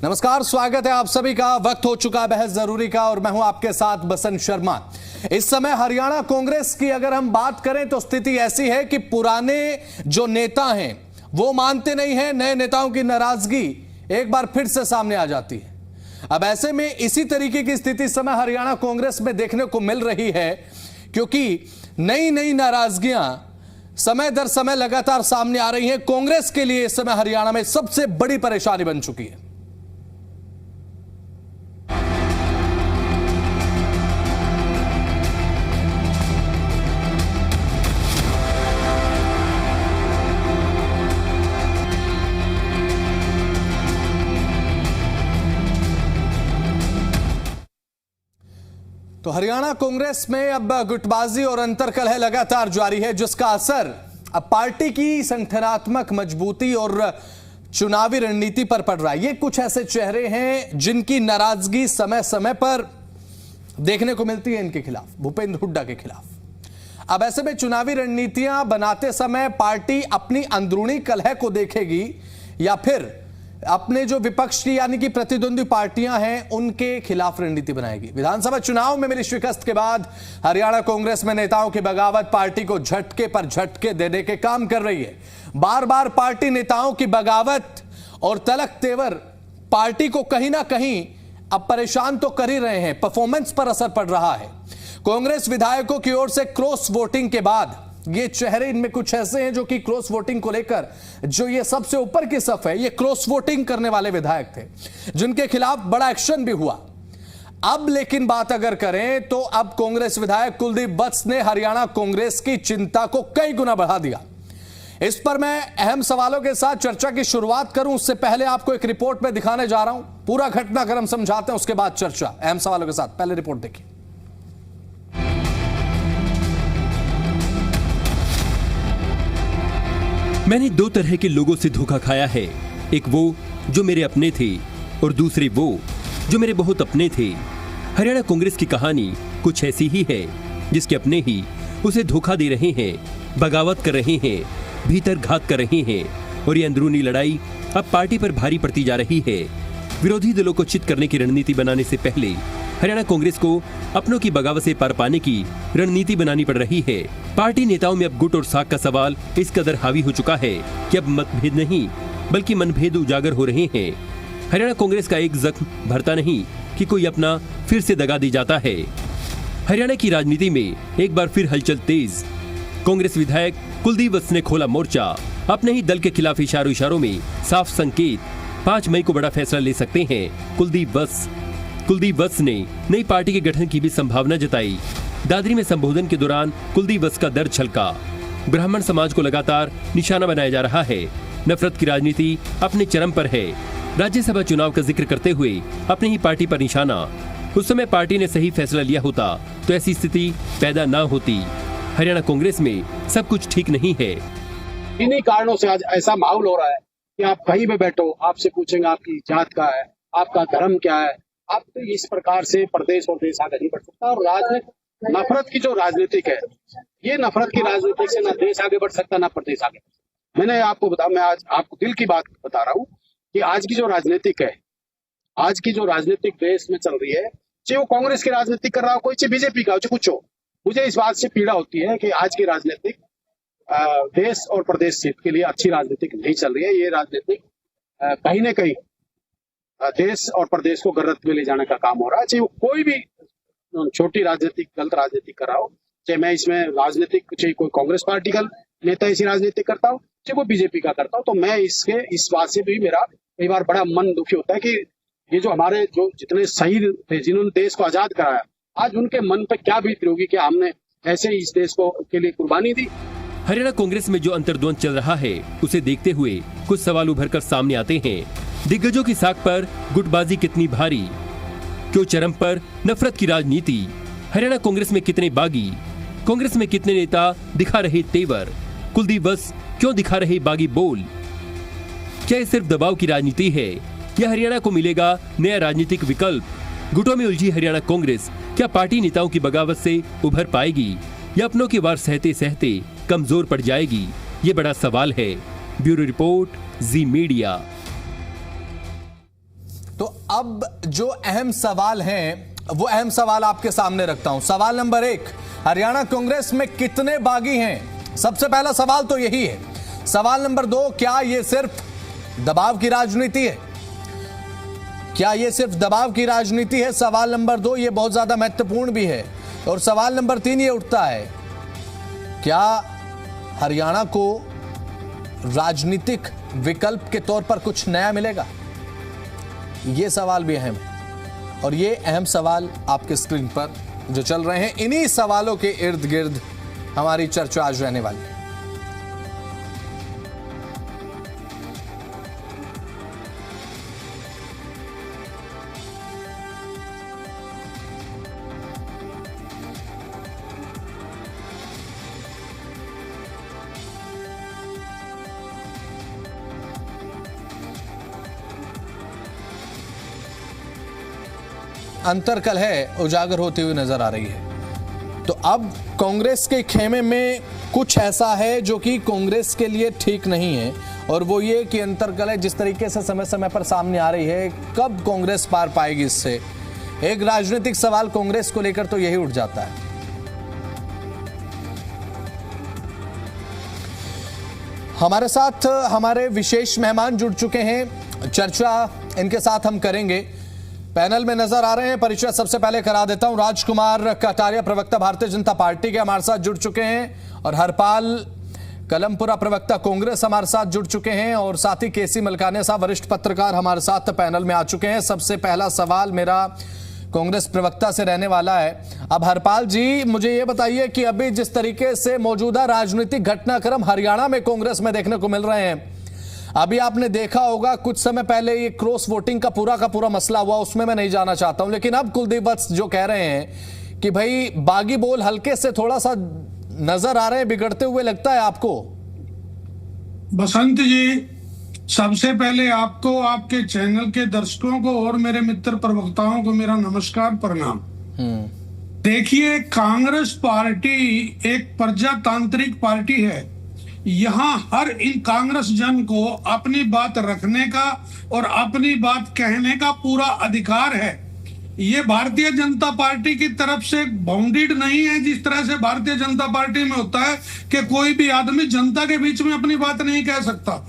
नमस्कार, स्वागत है आप सभी का। वक्त हो चुका बहस जरूरी का और मैं हूं आपके साथ बसंत शर्मा। इस समय हरियाणा कांग्रेस की अगर हम बात करें तो स्थिति ऐसी है कि पुराने जो नेता हैं वो मानते नहीं हैं, नए नेताओं की नाराजगी एक बार फिर से सामने आ जाती है। अब ऐसे में इसी तरीके की स्थिति इस समय हरियाणा कांग्रेस में देखने को मिल रही है, क्योंकि नई नई नाराजगियां समय दर समय लगातार सामने आ रही हैं। कांग्रेस के लिए इस समय हरियाणा में सबसे बड़ी परेशानी बन चुकी है। तो हरियाणा कांग्रेस में अब गुटबाजी और अंतरकलह लगातार जारी है, जिसका असर अब पार्टी की संगठनात्मक मजबूती और चुनावी रणनीति पर पड़ रहा है। ये कुछ ऐसे चेहरे हैं जिनकी नाराजगी समय समय पर देखने को मिलती है इनके खिलाफ, भूपेंद्र हुड्डा के खिलाफ। अब ऐसे में चुनावी रणनीतियां बनाते समय पार्टी अपनी अंदरूनी कलह को देखेगी या फिर अपने जो विपक्ष की यानी कि प्रतिद्वंदी पार्टियां हैं उनके खिलाफ रणनीति बनाएगी। विधानसभा चुनाव में मिली शिकस्त के बाद हरियाणा कांग्रेस में नेताओं की बगावत पार्टी को झटके पर झटके देने के काम कर रही है। बार बार पार्टी नेताओं की बगावत और तलक तेवर पार्टी को कहीं ना कहीं अब परेशान तो कर ही रहे हैं, परफॉर्मेंस पर असर पड़ रहा है। कांग्रेस विधायकों की ओर से क्रॉस वोटिंग के बाद ये चेहरे इनमें कुछ ऐसे हैं जो कि क्रॉस वोटिंग को लेकर जो ये सबसे ऊपर की सफ है, ये क्रॉस वोटिंग करने वाले विधायक थे जिनके खिलाफ बड़ा एक्शन भी हुआ। अब लेकिन बात अगर करें तो अब कांग्रेस विधायक कुलदीप वत्स ने हरियाणा कांग्रेस की चिंता को कई गुना बढ़ा दिया। इस पर मैं अहम सवालों के साथ चर्चा की शुरुआत करूं उससे पहले आपको एक रिपोर्ट में दिखाने जा रहा हूं। पूरा घटनाक्रम समझाते हैं, उसके बाद चर्चा अहम सवालों के साथ। पहले रिपोर्ट देखिए। मैंने दो तरह के लोगों से धोखा खाया है, एक वो जो मेरे अपने थे और दूसरे वो जो मेरे बहुत अपने थे। हरियाणा कांग्रेस की कहानी कुछ ऐसी ही है, जिसके अपने ही उसे धोखा दे रहे हैं, बगावत कर रहे हैं, भीतर घात कर रहे हैं और ये अंदरूनी लड़ाई अब पार्टी पर भारी पड़ती जा रही है। विरोधी दलों को चित करने की रणनीति बनाने से पहले हरियाणा कांग्रेस को अपनों की बगावत से पार पाने की रणनीति बनानी पड़ रही है। पार्टी नेताओं में अब गुट और साख का सवाल इस कदर हावी हो चुका है कि अब मतभेद नहीं बल्कि मनभेद उजागर हो रहे हैं। हरियाणा कांग्रेस का एक जख्म भरता नहीं कि कोई अपना फिर से दगा दी जाता है। हरियाणा की राजनीति में एक बार फिर हलचल तेज। कांग्रेस विधायक कुलदीप वत्स ने खोला मोर्चा। अपने ही दल के खिलाफ इशारों में साफ संकेत, 5 मई को बड़ा फैसला ले सकते हैं कुलदीप वत्स ने नई पार्टी के गठन की भी संभावना जताई। दादरी में संबोधन के दौरान कुलदीप वत्स का दर्द छलका। ब्राह्मण समाज को लगातार निशाना बनाया जा रहा है। नफरत की राजनीति अपने चरम पर है। राज्यसभा चुनाव का जिक्र करते हुए अपनी ही पार्टी पर निशाना। उस समय पार्टी ने सही फैसला लिया होता तो ऐसी स्थिति पैदा न होती। हरियाणा कांग्रेस में सब कुछ ठीक नहीं है। इन्हीं कारणों से आज ऐसा माहौल हो रहा है कि आप कहीं भी बैठो, आपसे पूछेंगे आपकी जात क्या है, आपका धर्म क्या है। आप तो इस प्रकार से प्रदेश और देश आगे नहीं बढ़ सकता। और राजनीति, नफरत की जो राजनीतिक है, ये नफरत की राजनीतिक से ना देश आगे बढ़ सकता ना प्रदेश आगे। मैंने आपको बताया, मैं आज आपको दिल की बात बता रहा हूँ कि आज की जो राजनीतिक है, आज की जो राजनीतिक देश में चल रही है, चाहे वो कांग्रेस की राजनीति कर रहा हो, कोई चाहे बीजेपी का हो, चाहे कुछ हो, मुझे इस बात से पीड़ा होती है कि आज की राजनीतिक देश और प्रदेश हित के लिए अच्छी राजनीतिक नहीं चल रही है। ये राजनीतिक कहीं ना कहीं देश और प्रदेश को गलत में ले जाने का काम हो रहा है। चाहे वो कोई भी छोटी राजनीतिक गलत राजनीति कर रहा हो, चाहे मैं इसमें राजनीतिक चाहे कोई कांग्रेस पार्टी का नेता ऐसी राजनीति करता हो, चाहे वो बीजेपी का करता हो, तो मैं इस बात से भी मेरा कई बार बड़ा मन दुखी होता है कि ये जो हमारे जो जितने शहीद थे, जिन्होंने देश को आजाद कराया, आज उनके मन पे क्या बीत रही होगी कि हमने ऐसे इस देश को के लिए कुर्बानी दी। हरियाणा कांग्रेस में जो अंतर्द्वंद चल रहा है उसे देखते हुए कुछ सवाल उभर कर सामने आते हैं। दिग्गजों की साख पर गुटबाजी कितनी भारी, क्यों चरम पर नफरत की राजनीति, हरियाणा कांग्रेस में कितने बागी, कांग्रेस में कितने नेता दिखा रहे तेवर, कुलदीप वत्स क्यों दिखा रहे बागी बोल। क्या ये सिर्फ दबाव की राजनीति है या हरियाणा को मिलेगा नया राजनीतिक विकल्प? गुटों में उलझी हरियाणा कांग्रेस क्या पार्टी नेताओं की बगावत से उभर पाएगी या अपनों की वार सहते सहते कमजोर पड़ जाएगी? ये बड़ा सवाल है। ब्यूरो रिपोर्ट, जी मीडिया। अब जो अहम सवाल हैं वो अहम सवाल आपके सामने रखता हूं। सवाल नंबर 1, हरियाणा कांग्रेस में कितने बागी हैं? सबसे पहला सवाल तो यही है। सवाल नंबर 2, क्या ये सिर्फ दबाव की राजनीति है? क्या ये सिर्फ दबाव की राजनीति है? सवाल नंबर 2 ये बहुत ज्यादा महत्वपूर्ण भी है। और सवाल नंबर 3 ये उठता है, क्या हरियाणा को राजनीतिक विकल्प के तौर पर कुछ नया मिलेगा? ये सवाल भी अहम है और ये अहम सवाल आपके स्क्रीन पर जो चल रहे हैं, इन्हीं सवालों के इर्द गिर्द हमारी चर्चा आज रहने वाली है। अंतर्कलह उजागर होती हुई नजर आ रही है। तो अब कांग्रेस के खेमे में कुछ ऐसा है जो कि कांग्रेस के लिए ठीक नहीं है, और वो ये कि अंतर्कलह जिस तरीके से समय समय पर सामने आ रही है, कब कांग्रेस पार पाएगी इससे? एक राजनीतिक सवाल कांग्रेस को लेकर तो यही उठ जाता है। हमारे साथ हमारे विशेष मेहमान जुड़ चुके हैं, चर्चा इनके साथ हम करेंगे। पैनल में नजर आ रहे हैं, परिचय सबसे पहले करा देता हूं। राजकुमार कटारिया, प्रवक्ता भारतीय जनता पार्टी के, हमारे साथ जुड़ चुके हैं। और हरपाल कलमपुरा, प्रवक्ता कांग्रेस, हमारे साथ जुड़ चुके हैं। और साथ ही केसी मलकानिया साहब, वरिष्ठ पत्रकार, हमारे साथ पैनल में आ चुके हैं। सबसे पहला सवाल मेरा कांग्रेस प्रवक्ता से रहने वाला है। अब हरपाल जी, मुझे ये बताइए कि अभी जिस तरीके से मौजूदा राजनीतिक घटनाक्रम हरियाणा में कांग्रेस में देखने को मिल रहे हैं, अभी आपने देखा होगा कुछ समय पहले ये क्रॉस वोटिंग का पूरा मसला हुआ, उसमें मैं नहीं जाना चाहता हूं, लेकिन अब कुलदीप वत्स जो कह रहे हैं कि भाई बागी बोल हल्के से थोड़ा सा नजर आ रहे हैं बिगड़ते हुए, लगता है आपको? बसंत जी, सबसे पहले आपको, आपके चैनल के दर्शकों को और मेरे मित्र प्रवक्ताओं को मेरा नमस्कार, प्रणाम। देखिए, कांग्रेस पार्टी एक प्रजातांत्रिक पार्टी है। यहाँ हर इन कांग्रेस जन को अपनी बात रखने का और अपनी बात कहने का पूरा अधिकार है। ये भारतीय जनता पार्टी की तरफ से बाउंडेड नहीं है, जिस तरह से भारतीय जनता पार्टी में होता है कि कोई भी आदमी जनता के बीच में अपनी बात नहीं कह सकता।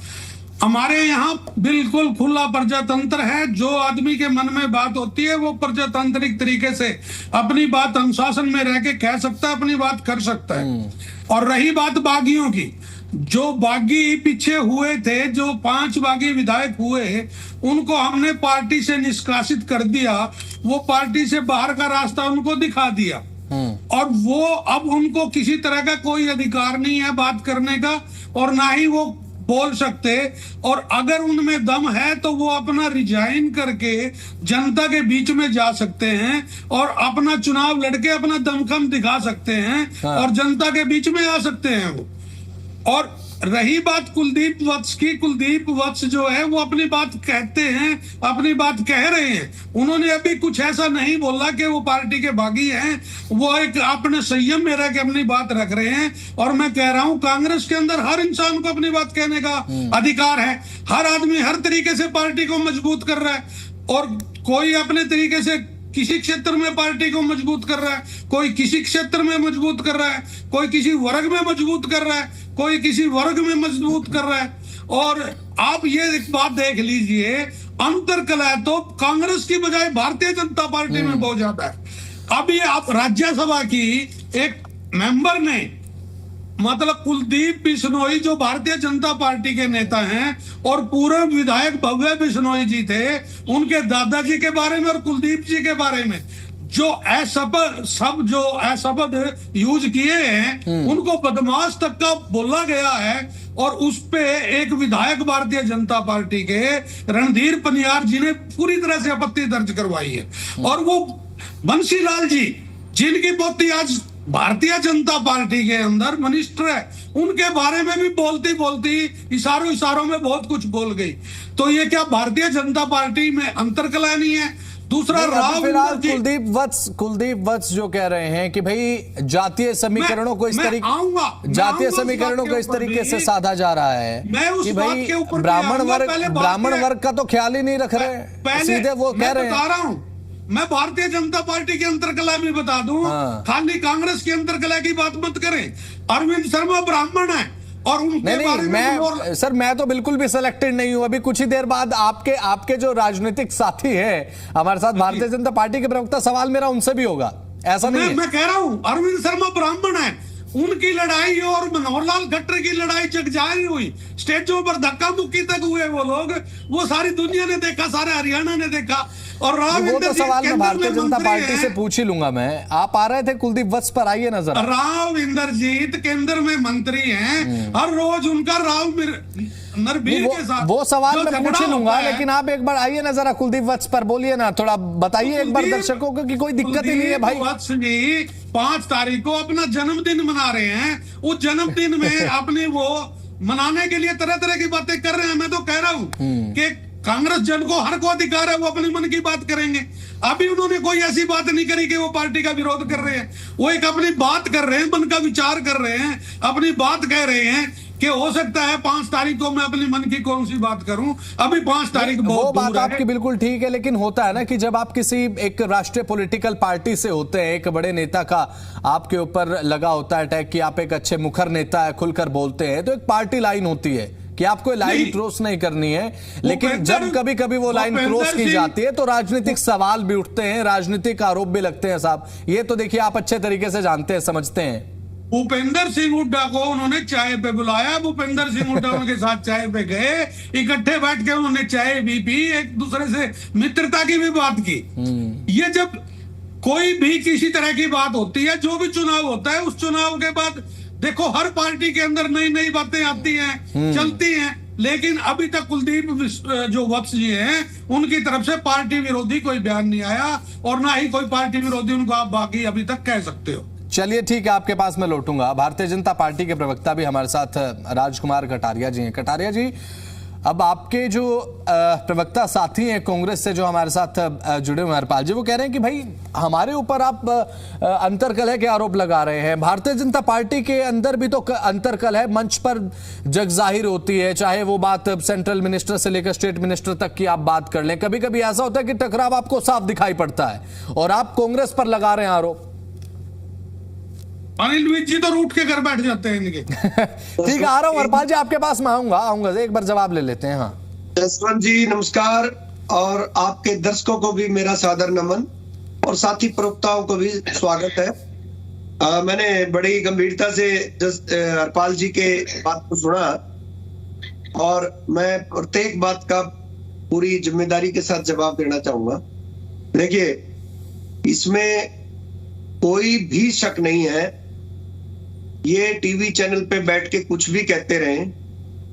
हमारे यहाँ बिल्कुल खुला प्रजातंत्र है। जो आदमी के मन में बात होती है वो प्रजातांत्रिक तरीके से अपनी बात अनुशासन में रह के कह सकता है, अपनी बात कर सकता है। और रही बात बागियों की, जो बागी पीछे हुए थे, जो 5 बागी विधायक हुए, उनको हमने पार्टी से निष्कासित कर दिया। वो पार्टी से बाहर का रास्ता उनको दिखा दिया और वो अब उनको किसी तरह का कोई अधिकार नहीं है बात करने का, और ना ही वो बोल सकते। और अगर उनमें दम है तो वो अपना रिजाइन करके जनता के बीच में जा सकते हैं और अपना चुनाव लड़के अपना दमखम दिखा सकते हैं। हाँ। और जनता के बीच में आ सकते हैं वो। और रही बात कुलदीप वत्स की, कुलदीप वत्स जो है वो अपनी बात कहते हैं, अपनी बात कह रहे हैं। उन्होंने अभी कुछ ऐसा नहीं बोला कि वो पार्टी के बागी हैं। वो एक अपने संयम में रह के अपनी बात रख रहे हैं। और मैं कह रहा हूं, कांग्रेस के अंदर हर इंसान को अपनी बात कहने का अधिकार है। हर आदमी हर तरीके से पार्टी को मजबूत कर रहा है, और कोई अपने तरीके से किसी क्षेत्र में पार्टी को मजबूत कर रहा है, कोई किसी क्षेत्र में मजबूत कर रहा है, कोई किसी वर्ग में मजबूत कर रहा है, कोई किसी वर्ग में मजबूत कर रहा है। और आप ये एक बात देख लीजिए, अंतर्कलह तो कांग्रेस की बजाय भारतीय जनता पार्टी में बहुत ज्यादा है। अभी आप राज्यसभा की एक मेंबर ने, मतलब कुलदीप बिश्नोई जो भारतीय जनता पार्टी के नेता हैं और पूर्व विधायक भव्य बिश्नोई जी थे, उनके दादाजी के बारे में और कुलदीप जी के बारे में जो शब्द यूज किए हैं, उनको बदमाश तक का बोला गया है। और उस पे एक विधायक भारतीय जनता पार्टी के रणधीर पनियार जी ने पूरी तरह से आपत्ति दर्ज करवाई है। और वो बंसीलाल जी, जिनकी पोती आज भारतीय जनता पार्टी के अंदर मिनिस्टर है, उनके बारे में भी बोलती इशारों में बहुत कुछ बोल गई। तो ये क्या भारतीय जनता पार्टी में अंतर्कलह नहीं है? दूसरा नहीं, अभी राव फिलहाल इंद्रजीत, कुलदीप वत्स जो कह रहे हैं कि भाई जातीय समीकरणों को इस मैं तरीके आऊंगा समीकरणों को इस तरीके से साधा जा रहा मैं है उस कि बात भाई के ऊपर भी ब्राह्मण आऊंगा। पहले बात ब्राह्मण के- वर्ग का तो ख्याल ही नहीं रख रहे, पहले सीधे वो कह रहे मैं हैं। बता रहा हूं, मैं भारतीय जनता पार्टी के अंतर्कला भी बता दूं, हाँ। खाली कांग्रेस की अंतर्कला की बात मत करें। अरविंद शर्मा ब्राह्मण है और उनके नहीं बारे में मैं सर मैं तो बिल्कुल भी सिलेक्टेड नहीं हूं। अभी कुछ ही देर बाद आपके जो राजनीतिक साथी है हमारे साथ भारतीय जनता पार्टी के प्रवक्ता, सवाल मेरा उनसे भी होगा, ऐसा नहीं है। मैं कह रहा हूं अरविंद शर्मा ब्राह्मण है, उनकी लड़ाई और मनोहर लाल खट्टर की लड़ाई जगजाहिर हुई, स्टेजों पर धक्का मुक्की तक हुए वो लोग, वो सारी दुनिया ने देखा, सारे हरियाणा ने देखा। और राव वो तो इंद्रजीत सवाल मैं केंद्र भारतीय में जनता मंत्री पार्टी से हैं। पूछ ही लूंगा। मैं आप आ रहे थे कुलदीप वत्स पर, आइए नजर। राव इंद्रजीत केंद्र में मंत्री हैं, हर रोज उनका नरबीर के साथ वो सवाल जो मैं झगड़ा पूछ ही लूंगा, होता है। लेकिन आप एक बार आइए ना जरा कुलदीप वत्स पर, बोलिए ना, थोड़ा बताइए एक बार कुलदीप- दर्शकों को कि कोई दिक्कत ही नहीं है भाई। कुलदीप वत्स जी 5 तारीख को अपना जन्मदिन मना रहे हैं, उस जन्मदिन में अपने वो मनाने के लिए तरह तरह की बातें कर रहे हैं। मैं तो कह रहा हूं कि कांग्रेस जन को हर को अधिकार है, वो अपने मन की बात करेंगे। अभी उन्होंने कोई ऐसी बात नहीं करी कि वो पार्टी का विरोध कर रहे हैं, वो एक अपनी बात कर रहे हैं, मन का विचार कर रहे हैं, अपनी बात कह रहे हैं कि हो सकता है 5 तारीख को मैं अपनी मन की कौन सी बात करूं, अभी 5 तारीख वो बहुत बात दूर है। आपकी बिल्कुल ठीक है, लेकिन होता है ना कि जब आप किसी एक राष्ट्रीय पॉलिटिकल पार्टी से होते हैं, एक बड़े नेता का आपके ऊपर लगा होता है अटैक कि आप एक अच्छे मुखर नेता है, खुलकर बोलते हैं, तो एक पार्टी लाइन होती है कि आपको लाइन नहीं। क्रॉस नहीं करनी है। लेकिन भूपेंद्र- जब कभी कभी वो लाइन क्रॉस भूपेंद्र की सिंह- जाती है तो राजनीतिक सवाल भी उठते हैं, राजनीतिक आरोप भी लगते हैं साहब। ये तो देखिए आप अच्छे तरीके से जानते हैं, समझते हैं। भूपेंद्र सिंह हुड्डा को उन्होंने चाय पे बुलाया, भूपेंद्र सिंह हुड्डा उनके साथ चाय पे गए, इकट्ठे बैठ के उन्होंने चाय भी पी, एक दूसरे से मित्रता की भी बात की। ये जब कोई भी किसी तरह की बात होती है, जो भी चुनाव होता है, उस चुनाव के बाद देखो हर पार्टी के अंदर नई नई बातें आती हैं, चलती हैं, लेकिन अभी तक कुलदीप जो वत्स जी हैं उनकी तरफ से पार्टी विरोधी कोई बयान नहीं आया, और ना ही कोई पार्टी विरोधी उनको आप बाकी अभी तक कह सकते हो। चलिए ठीक है, आपके पास मैं लौटूंगा। भारतीय जनता पार्टी के प्रवक्ता भी हमारे साथ राजकुमार कटारिया जी हैं। कटारिया जी, अब आपके जो प्रवक्ता साथी हैं कांग्रेस से जो हमारे साथ जुड़े हुए हरपाल जी, वो कह रहे हैं कि भाई हमारे ऊपर आप अंतरकलह के आरोप लगा रहे हैं। भारतीय जनता पार्टी के अंदर भी तो अंतरकलह मंच पर जग जाहिर होती है, चाहे वो बात सेंट्रल मिनिस्टर से लेकर स्टेट मिनिस्टर तक की आप बात कर लें। कभी कभी ऐसा होता है कि टकराव आपको साफ दिखाई पड़ता है और आप कांग्रेस पर लगा रहे हैं आरोप। अनिल विज जी तो रूठ के घर बैठ जाते हैं इनके। ठीक है, आ रहा हूं हरपाल जी, आपके पास मैं आऊंगा एक बार जवाब ले लेते हैं। हाँ जसवंत जी नमस्कार, और आपके दर्शकों को भी मेरा सादर नमन, और साथी प्रवक्ताओं को भी स्वागत है। मैंने बड़ी गंभीरता से हरपाल जी के बात को सुना, और मैं प्रत्येक बात का पूरी जिम्मेदारी के साथ जवाब देना चाहूंगा। देखिए, इसमें कोई भी शक नहीं है, ये टीवी चैनल पे बैठ के कुछ भी कहते रहे,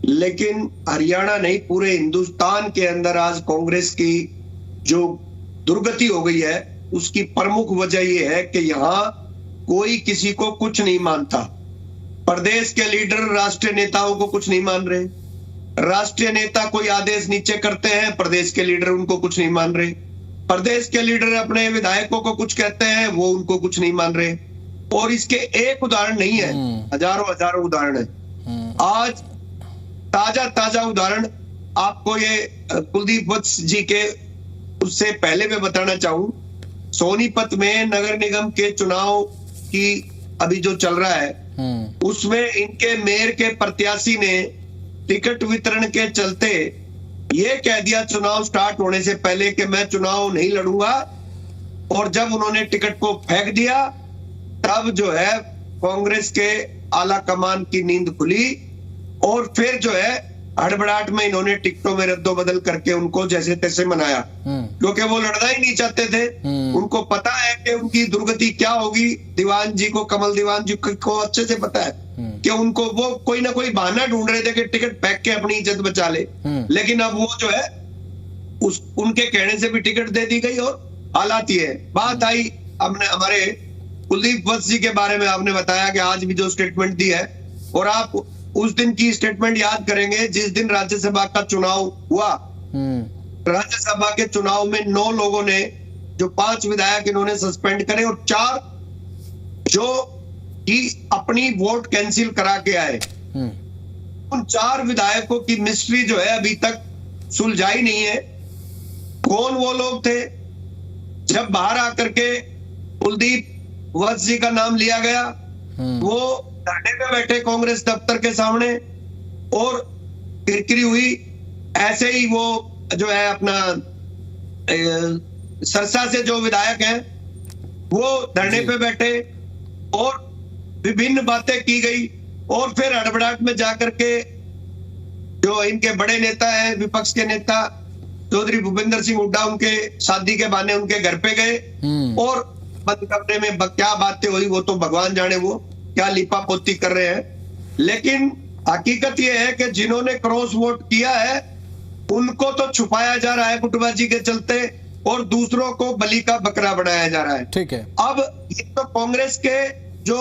लेकिन हरियाणा नहीं पूरे हिंदुस्तान के अंदर आज कांग्रेस की जो दुर्गति हो गई है, उसकी प्रमुख वजह यह है कि यहाँ कोई किसी को कुछ नहीं मानता। प्रदेश के लीडर राष्ट्रीय नेताओं को कुछ नहीं मान रहे, राष्ट्रीय नेता कोई आदेश नीचे करते हैं, प्रदेश के लीडर उनको कुछ नहीं मान रहे, प्रदेश के लीडर अपने विधायकों को कुछ कहते हैं, वो उनको कुछ नहीं मान रहे। और इसके एक उदाहरण नहीं है, हजारों उदाहरण है। आज ताजा उदाहरण आपको ये कुलदीप वत्स जी के उससे पहले मैं बताना चाहूं, सोनीपत में नगर निगम के चुनाव की अभी जो चल रहा है, उसमें इनके मेयर के प्रत्याशी ने टिकट वितरण के चलते ये कह दिया चुनाव स्टार्ट होने से पहले कि मैं चुनाव नहीं लड़ूंगा, और जब उन्होंने टिकट को फेंक दिया तब जो है कांग्रेस के आला कमान की नींद खुली, और फिर जो है हड़बड़ाहट में इन्होंने टिकटों में रद्दो बदल करके उनको जैसे तैसे मनाया, क्योंकि वो लड़ना ही नहीं चाहते थे। उनको पता है कि उनकी दुर्गति क्या होगी। दीवान जी को, कमल दीवान जी को अच्छे से पता है कि उनको वो कोई ना कोई बहाना ढूंढ रहे थे कि टिकट फेंक के अपनी इज्जत बचा ले, लेकिन अब वो जो है उनके कहने से भी टिकट दे दी गई, और हालात ये है। बात आई हमने हमारे कुलदीप वत्स जी के बारे में, आपने बताया कि आज भी जो स्टेटमेंट दी है, और आप उस दिन की स्टेटमेंट याद करेंगे जिस दिन राज्यसभा का चुनाव हुआ। राज्यसभा के चुनाव में 9 लोगों ने जो 5 विधायक इन्होंने सस्पेंड करे और 4 जो कि अपनी वोट कैंसिल करा के आए, उन 4 विधायकों की मिस्ट्री जो है अभी तक सुलझाई नहीं है। कौन वो लोग थे? जब बाहर आकर के कुलदीप वत्स जी का नाम लिया गया, वो धरने पे बैठे कांग्रेस दफ्तर के सामने और किरकिरी हुई। ऐसे ही वो जो है अपना सरसा से जो विधायक हैं वो धरने पे बैठे और विभिन्न बातें की गई और फिर हड़बड़ाहट में जाकर के जो इनके बड़े नेता हैं, विपक्ष के नेता चौधरी भूपेंद्र सिंह हुड्डा, उनके शादी के बहाने उनके घर पे गए और बंद कमरे में क्या बातें हुई वो तो भगवान जाने, वो क्या लिपा पोती कर रहे हैं। लेकिन हकीकत ये है कि जिन्होंने क्रॉस वोट किया है उनको तो छुपाया जा रहा है गुटबाजी के चलते और दूसरों को बलि का बकरा बनाया जा रहा है। ठीक है। अब ये तो कांग्रेस के जो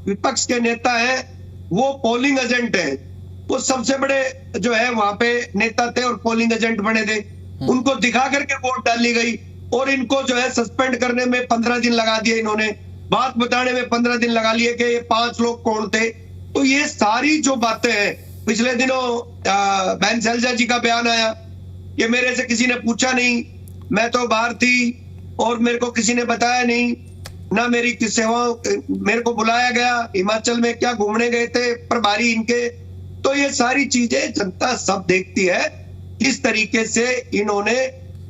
विपक्ष के नेता हैं वो पोलिंग एजेंट है, वो सबसे बड़े जो है वहां पे नेता थे और पोलिंग एजेंट बने थे, उनको दिखा करके वोट डाली गई और इनको जो है सस्पेंड करने में 15 दिन लगा दिए इन्होंने, बात बताने में 15 दिन लगा लिए कि ये 5 लोग कौन थे। तो ये सारी जो बातें हैं, पिछले दिनों बहन शैलजा जी का बयान आया कि मेरे से किसी ने पूछा नहीं, मैं तो बाहर थी और मेरे को किसी ने बताया नहीं, ना मेरी किस सेवाओं, मेरे को बुलाया गया, हिमाचल में क्या घूमने गए थे प्रभारी इनके। तो ये सारी चीजें जनता सब देखती है किस तरीके से इन्होंने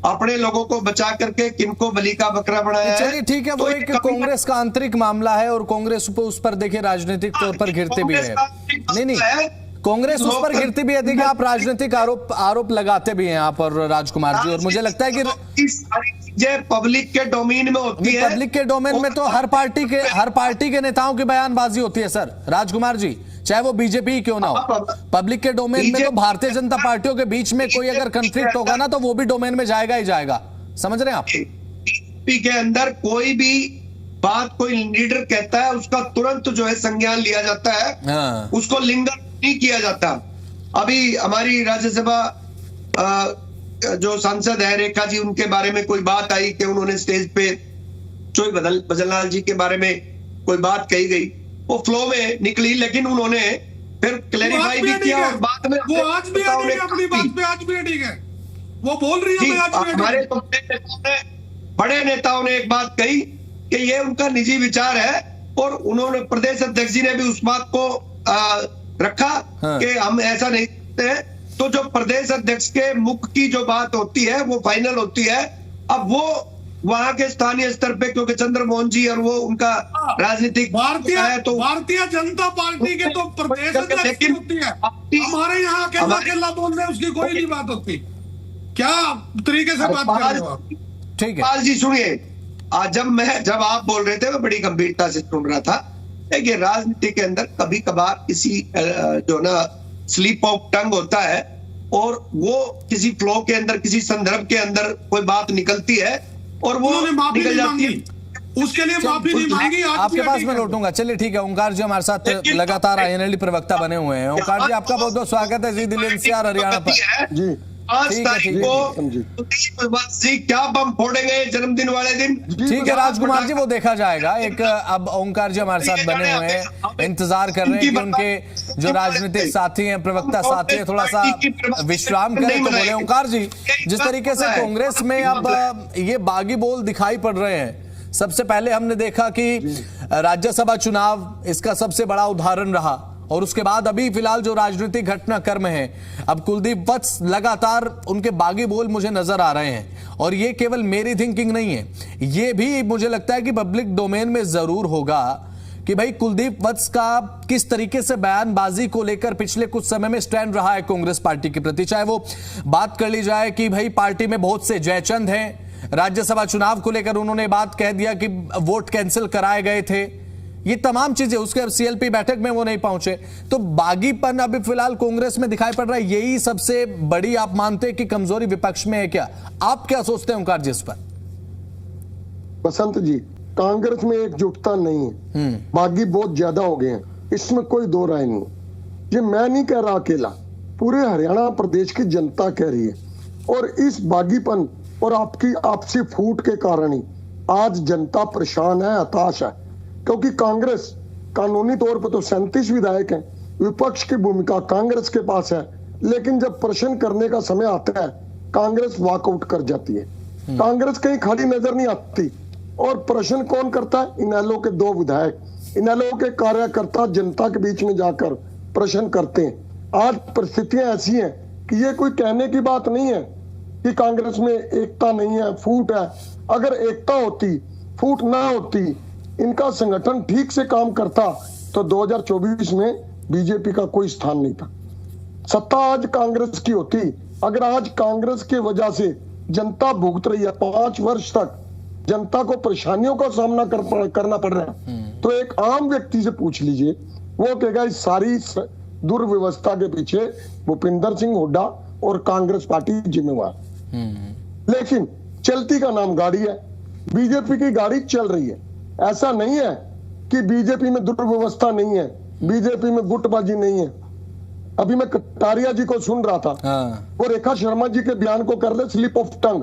अपने लोगों को बचा करके किनको बलि का बकरा बनाया है। चलिए ठीक है, वो एक कांग्रेस का आंतरिक मामला है और कांग्रेस उस पर देखिए राजनीतिक तौर पर घिरते भी है। नहीं, कांग्रेस उस पर घिरती भी है। देखिए आप राजनीतिक आरोप लगाते भी हैं आप और राजकुमार जी, और मुझे लगता है कि सारी चीजें पब्लिक के डोमेन में होती है। पब्लिक के डोमेन में तो हर पार्टी के नेताओं की बयानबाजी होती है सर राजकुमार जी, चाहे वो बीजेपी क्यों ना हो। पब्लिक के डोमेन में तो भारतीय जनता पार्टियों के बीच में कोई अगर कंफ्लिक्ट होगा ना तो वो भी डोमेन में जाएगा ही जाएगा। समझ रहे हैं आप? बीजेपी के अंदर कोई भी बात कोई लीडर कहता है उसका तुरंत जो है संज्ञान लिया जाता है, उसको लिंगर नहीं किया जाता। अभी हमारी राज्यसभा जो सांसद है रेखा जी, उनके बारे में कोई बात आई कि उन्होंने स्टेज पे चोई भजनलाल जी के बारे में कोई बात कही गई, वो फ्लो में निकली, लेकिन उन्होंने फिर क्लैरिफाई भी किया और बाद में वो आज भी अड़ी है अपनी बात पे, आज भी अड़ी है, वो बोल रही है हमारे तो बड़े नेताओं ने एक बात कही कि ये उनका निजी विचार है और उन्होंने प्रदेश अध्यक्ष जी ने भी उस बात को रखा कि हम ऐसा नहीं करते हैं। तो जो प्रदेश अध्यक्ष के मुख की जो बात होती है वो फाइनल होती है। अब वो वहां के स्थानीय स्तर पे, क्योंकि चंद्रमोहन जी और वो उनका राजनीतिक है, तो भारतीय जनता पार्टी के तो प्रदेश अध्यक्ष होती है, हमारे यहाँ अकेला अकेला बोल रहे उसकी कोई नहीं बात होती। क्या तरीके से बात कर रहे हो आप? ठीक है पाल जी सुनिए, जब आप बोल रहे थे मैं बड़ी गंभीरता से सुन रहा था। देखिए राजनीति के अंदर कभी कभार किसी जो ना स्लिप ऑफ टंग होता है और वो किसी फ्लो के अंदर, किसी संदर्भ के अंदर कोई बात निकलती है और वो निकल जाती है, उसके लिए माफी नहीं मांगी। आपके पास मैं लौटूंगा। चलिए ठीक है, ओंकार जी हमारे साथ लगातार आईएनएलडी प्रवक्ता बने हुए हैं। ओंकार जी आपका बहुत बहुत स्वागत है जी दिल्ली एनसीआर हरियाणा पर जी। 5 तारीख को जी क्या बम फोड़ेंगे जन्मदिन वाले दिन? ठीक है राजकुमार जी, वो देखा जाएगा। एक अब ओंकार जी हमारे साथ बने हुए हैं, इंतजार कर रहे हैं कि उनके जो राजनीतिक साथी हैं, प्रवक्ता साथी हैं, थोड़ा सा विश्राम करें तो बोले। ओंकार जी, जिस तरीके से कांग्रेस में अब ये बागी बोल दिखाई पड़ रहे हैं, सबसे पहले हमने देखा कि राज्यसभा चुनाव इसका सबसे बड़ा उदाहरण रहा और उसके बाद अभी फिलहाल जो राजनीतिक घटनाक्रम है, अब कुलदीप वत्स लगातार उनके बागी बोल मुझे नजर आ रहे हैं। और ये केवल मेरी थिंकिंग नहीं है, ये भी मुझे लगता है कि पब्लिक डोमेन में जरूर होगा कि भाई कुलदीप वत्स का किस तरीके से बयानबाजी को लेकर पिछले कुछ समय में स्टैंड रहा है कांग्रेस पार्टी के प्रति। चाहे वो बात कर ली जाए कि भाई पार्टी में बहुत से जयचंद हैं, राज्यसभा चुनाव को लेकर उन्होंने बात कह दिया कि वोट कैंसिल कराए गए थे, ये तमाम चीजें, उसके सीएलपी बैठक में वो नहीं पहुंचे, तो बागीपन अभी फिलहाल कांग्रेस में दिखाई पड़ रहा है। यही सबसे बड़ी आप मानते हैं कि कमजोरी विपक्ष में है क्या? आप क्या सोचते हैं ओंकार जी इस पर? बसंत जी, कांग्रेस में एकजुटता नहीं है, बागी बहुत ज्यादा हो गए हैं, इसमें कोई दो राय नहीं। ये मैं नहीं कह रहा अकेला, पूरे हरियाणा प्रदेश की जनता कह रही है। और इस बागीपन और आपकी आपसी फूट के कारण ही आज जनता परेशान है, हताश है। क्योंकि कांग्रेस कानूनी तौर पर तो 37 विधायक हैं, विपक्ष की भूमिका कांग्रेस के पास है, लेकिन जब प्रश्न करने का समय आता है कांग्रेस वॉकआउट कर जाती है। कांग्रेस कहीं खड़ी नजर नहीं आती। और प्रश्न कौन करता है? इनेलो के 2 विधायक, इनेलो के कार्यकर्ता जनता के बीच में जाकर प्रश्न करते हैं। आज परिस्थितियां ऐसी हैं कि ये कोई कहने की बात नहीं है कि कांग्रेस में एकता नहीं है, फूट है। अगर एकता होती, फूट ना होती, इनका संगठन ठीक से काम करता तो 2024 में बीजेपी का कोई स्थान नहीं था। सत्ता आज कांग्रेस की होती। अगर आज कांग्रेस की वजह से जनता भुगत रही है, 5 वर्ष तक जनता को परेशानियों का सामना करना पड़ रहा है, तो एक आम व्यक्ति से पूछ लीजिए, वो कहेगा इस सारी दुर्व्यवस्था के पीछे भूपिंदर सिंह हुड्डा और कांग्रेस पार्टी जिम्मेवार। लेकिन चलती का नाम गाड़ी है, बीजेपी की गाड़ी चल रही है। ऐसा नहीं है कि बीजेपी में दुर्व्यवस्था नहीं है, बीजेपी में गुटबाजी नहीं है। अभी मैं कटारिया जी को सुन रहा था, वो रेखा शर्मा जी के बयान को कर रहे स्लिप ऑफ टंग।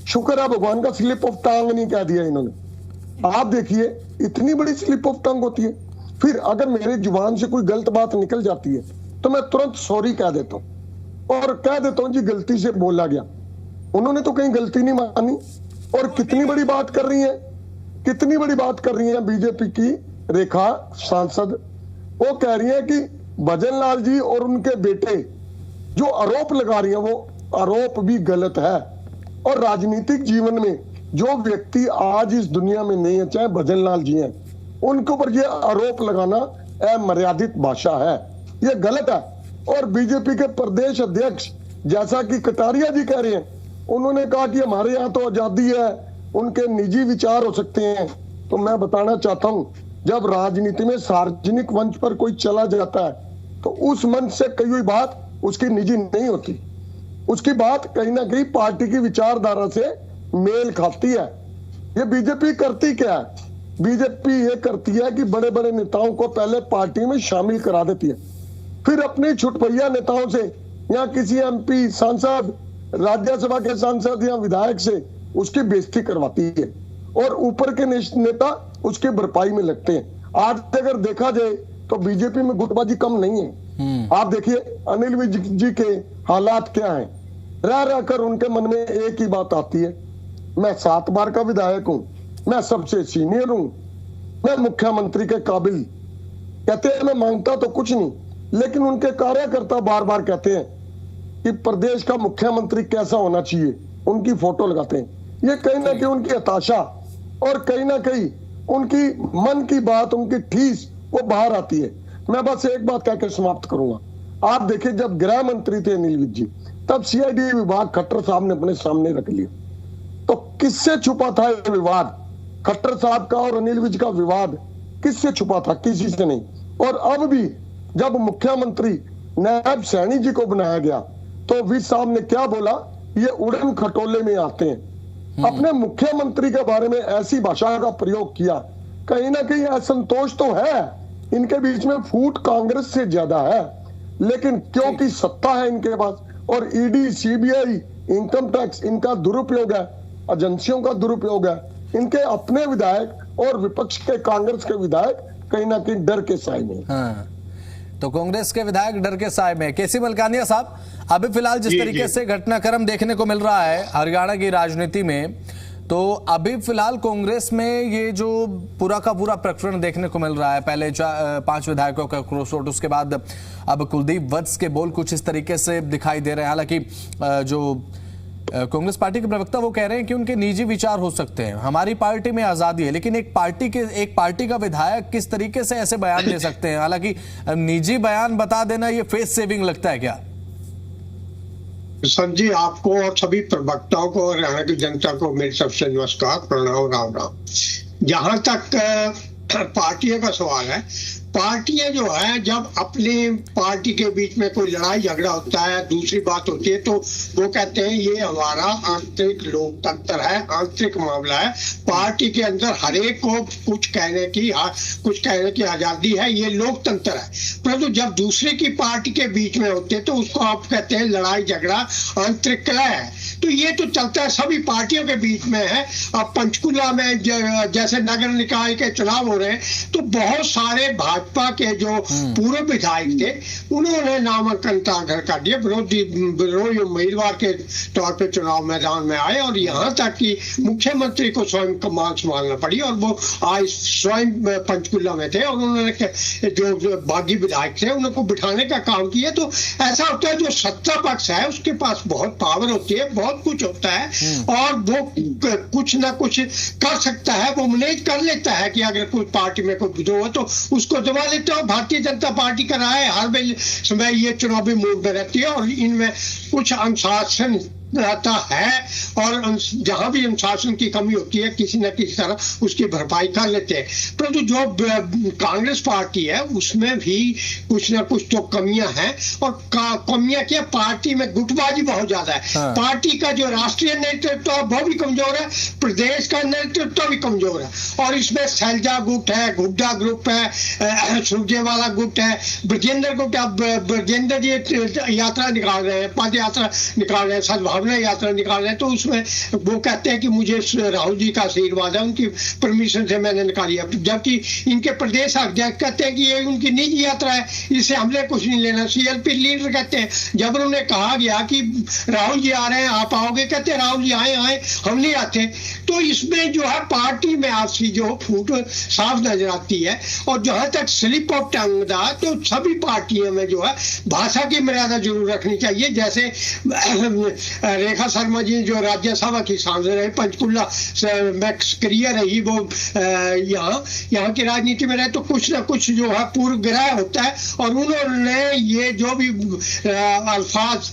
शुक्र है भगवान का स्लिप ऑफ टंग नहीं कह दिया इन्होंने। आप देखिए इतनी बड़ी स्लिप ऑफ टंग होती है। फिर अगर मेरे जुबान से कोई गलत बात निकल जाती है तो मैं तुरंत सॉरी कह देता हूं और कह देता हूं जी गलती से बोला गया। उन्होंने तो कहीं गलती नहीं मानी। और कितनी बड़ी बात कर रही है, कितनी बड़ी बात कर रही है बीजेपी की रेखा सांसद। वो कह रही है कि भजन लाल जी और उनके बेटे जो आरोप लगा रही है वो आरोप भी गलत है। और राजनीतिक जीवन में जो व्यक्ति आज इस दुनिया में नहीं है, चाहे भजन लाल जी हैं, उनके ऊपर ये आरोप लगाना अमर्यादित भाषा है, ये गलत है। और बीजेपी के प्रदेश अध्यक्ष जैसा कि कटारिया जी कह रहे हैं, उन्होंने कहा कि हमारे यहाँ तो आजादी है, उनके निजी विचार हो सकते हैं। तो मैं बताना चाहता हूं, जब राजनीति में सार्वजनिक मंच पर कोई चला जाता है तो उस मंच से कही हुई बात उसकी निजी नहीं होती। उसकी बात कहीं ना कहीं पार्टी की विचारधारा से मेल खाती है। ये बीजेपी करती क्या है? बीजेपी ये करती है कि बड़े बड़े नेताओं को पहले पार्टी में शामिल करा देती है, फिर अपने छुटपैया नेताओं से या किसी एमपी, सांसद, राज्यसभा के सांसद या विधायक से उसकी बेइज्जती करवाती है और ऊपर के नेता उसके भरपाई में लगते हैं। आज अगर देखा जाए तो बीजेपी में गुटबाजी कम नहीं है। आप देखिए अनिल विज जी के हालात क्या हैं। रह रहकर उनके मन में एक ही बात आती है, मैं 7 बार का विधायक हूं, मैं सबसे सीनियर हूं, मैं मुख्यमंत्री के काबिल। कहते हैं मैं मांगता तो कुछ नहीं, लेकिन उनके कार्यकर्ता बार बार कहते हैं कि प्रदेश का मुख्यमंत्री कैसा होना चाहिए, उनकी फोटो लगाते हैं। ये कहीं ना कहीं उनकी हताशा और कहीं ना कहीं उनकी मन की बात, उनकी ठीस वो बाहर आती है। मैं बस एक बात कहकर समाप्त करूंगा। आप देखिए जब गृह मंत्री थे अनिल विज जी, तब सीआईडी विभाग खट्टर साहब ने अपने सामने रख लिया। तो किससे छुपा था ये विवाद? खट्टर साहब का और अनिल विज का विवाद किससे छुपा था? किसी से नहीं। और अब भी जब मुख्यमंत्री नायब सैनी जी को बनाया गया तो विज साहब ने क्या बोला, ये उड़न खटोले में आते हैं। अपने मुख्यमंत्री के बारे में ऐसी भाषा का प्रयोग किया। कहीं ना कहीं असंतोष तो है, इनके बीच में फूट कांग्रेस से ज्यादा है, लेकिन क्योंकि सत्ता है इनके पास और ईडी, सीबीआई, इनकम टैक्स इनका दुरुपयोग है, एजेंसियों का दुरुपयोग है। इनके अपने विधायक और विपक्ष के कांग्रेस के विधायक कहीं ना कहीं डर के साए में। हाँ, तो कांग्रेस के विधायक डर के साए में। केसी मलकानिया साहब, अभी फिलहाल जिस तरीके से घटनाक्रम देखने को मिल रहा है हरियाणा की राजनीति में, तो अभी फिलहाल कांग्रेस में ये जो पूरा का पूरा प्रकरण देखने को मिल रहा है, पहले 5 विधायकों का क्रॉस वोट, उसके बाद अब कुलदीप वत्स के बोल कुछ इस तरीके से दिखाई दे रहे हैं। हालांकि जो कांग्रेस पार्टी के प्रवक्ता वो कह रहे हैं कि उनके निजी विचार हो सकते हैं, हमारी पार्टी में आजादी है, लेकिन एक पार्टी का विधायक किस तरीके से ऐसे बयान दे सकते हैं? हालांकि निजी बयान बता देना ये फेस सेविंग लगता है क्या? सर जी, आपको और सभी प्रवक्ताओं को और हरियाणा की जनता को मेरी सबसे नमस्कार, प्रणाम, राम राम। जहां तक पार्टियों का सवाल है, पार्टियां जो है जब अपने पार्टी के बीच में कोई लड़ाई झगड़ा होता है, दूसरी बात होती है, तो वो कहते हैं ये हमारा आंतरिक लोकतंत्र है, आंतरिक मामला है, पार्टी के अंदर हर एक को कुछ कहने की आजादी है, ये लोकतंत्र है। परंतु जब दूसरे की पार्टी के बीच में होते तो उसको आप कहते हैं लड़ाई झगड़ा, अंतर्कलह है। तो ये तो चलता है, सभी पार्टियों के बीच में है। अब पंचकुला में जैसे नगर निकाय के चुनाव हो रहे हैं तो बहुत सारे भाजपा के जो पूर्व विधायक थे उन्होंने नामांकन दाखिल कर दिया, विरोधी उम्मीदवार के तौर पे चुनाव मैदान में आए और यहाँ तक कि मुख्यमंत्री को स्वयं कमान संभालना पड़ी और वो आज स्वयं पंचकुला में थे और उन्होंने जो बागी विधायक थे उनको बिठाने का काम किया। तो ऐसा होता है, जो सत्ता पक्ष है उसके पास बहुत पावर होती है, बहुत कुछ होता है और वो कुछ ना कुछ कर सकता है, वो मैनेज कर लेता है कि अगर कोई पार्टी में कोई विद्रोह हो तो उसको दबा लेता है। भारतीय जनता पार्टी का रहा है, हर समय ये चुनावी मूड में रहती है और इनमें कुछ अनुशासन रहता है और जहां भी अनुशासन की कमी होती है किसी न किसी तरह उसकी भरपाई कर लेते हैं। परंतु जो कांग्रेस पार्टी है उसमें भी कुछ न कुछ तो कमियां हैं और कमियां क्या, पार्टी में गुटबाजी बहुत ज्यादा है। हाँ। पार्टी का जो राष्ट्रीय नेतृत्व है वो भी कमजोर है, प्रदेश का नेतृत्व भी कमजोर है और इसमें सैलजा गुट है, हुड्डा ग्रुप है, सुरजेवाला गुट है, ब्रजेंद्र गुट। अब ब्रजेंद्र जी यात्रा निकाल रहे हैं, पद यात्रा निकाल रहे हैं, सद्भावना यात्रा निकाल रहे हैं, तो उसमें वो कहते हैं कि मुझे राहुल जी का आशीर्वाद है, उनकी परमिशन से मैंने निकाली है। जबकि इनके प्रदेश अध्यक्ष कहते हैं कि ये उनकी निजी यात्रा है, इससे हमने कुछ नहीं लेना। सीएलपी लीडर कहते हैं, जब उन्हें कहा गया कि राहुल जी आ रहे हैं आप आओगे, कहते हैं राहुल जी आए हम नहीं आते। तो इसमें जो है पार्टी में आपसी जो फूट साफ नजर आती है। और जहां तक स्लिप ऑफ टंग था तो सभी पार्टियों में जो है भाषा की मर्यादा जरूर रखनी चाहिए। जैसे रेखा शर्मा जी जो राज्यसभा की सांसद रहे, पंचकुला में सक्रिय रही, वो यहाँ की राजनीति में रहे, तो कुछ ना कुछ जो है पूर्वग्रह होता है और उन्होंने ये जो भी अल्फाज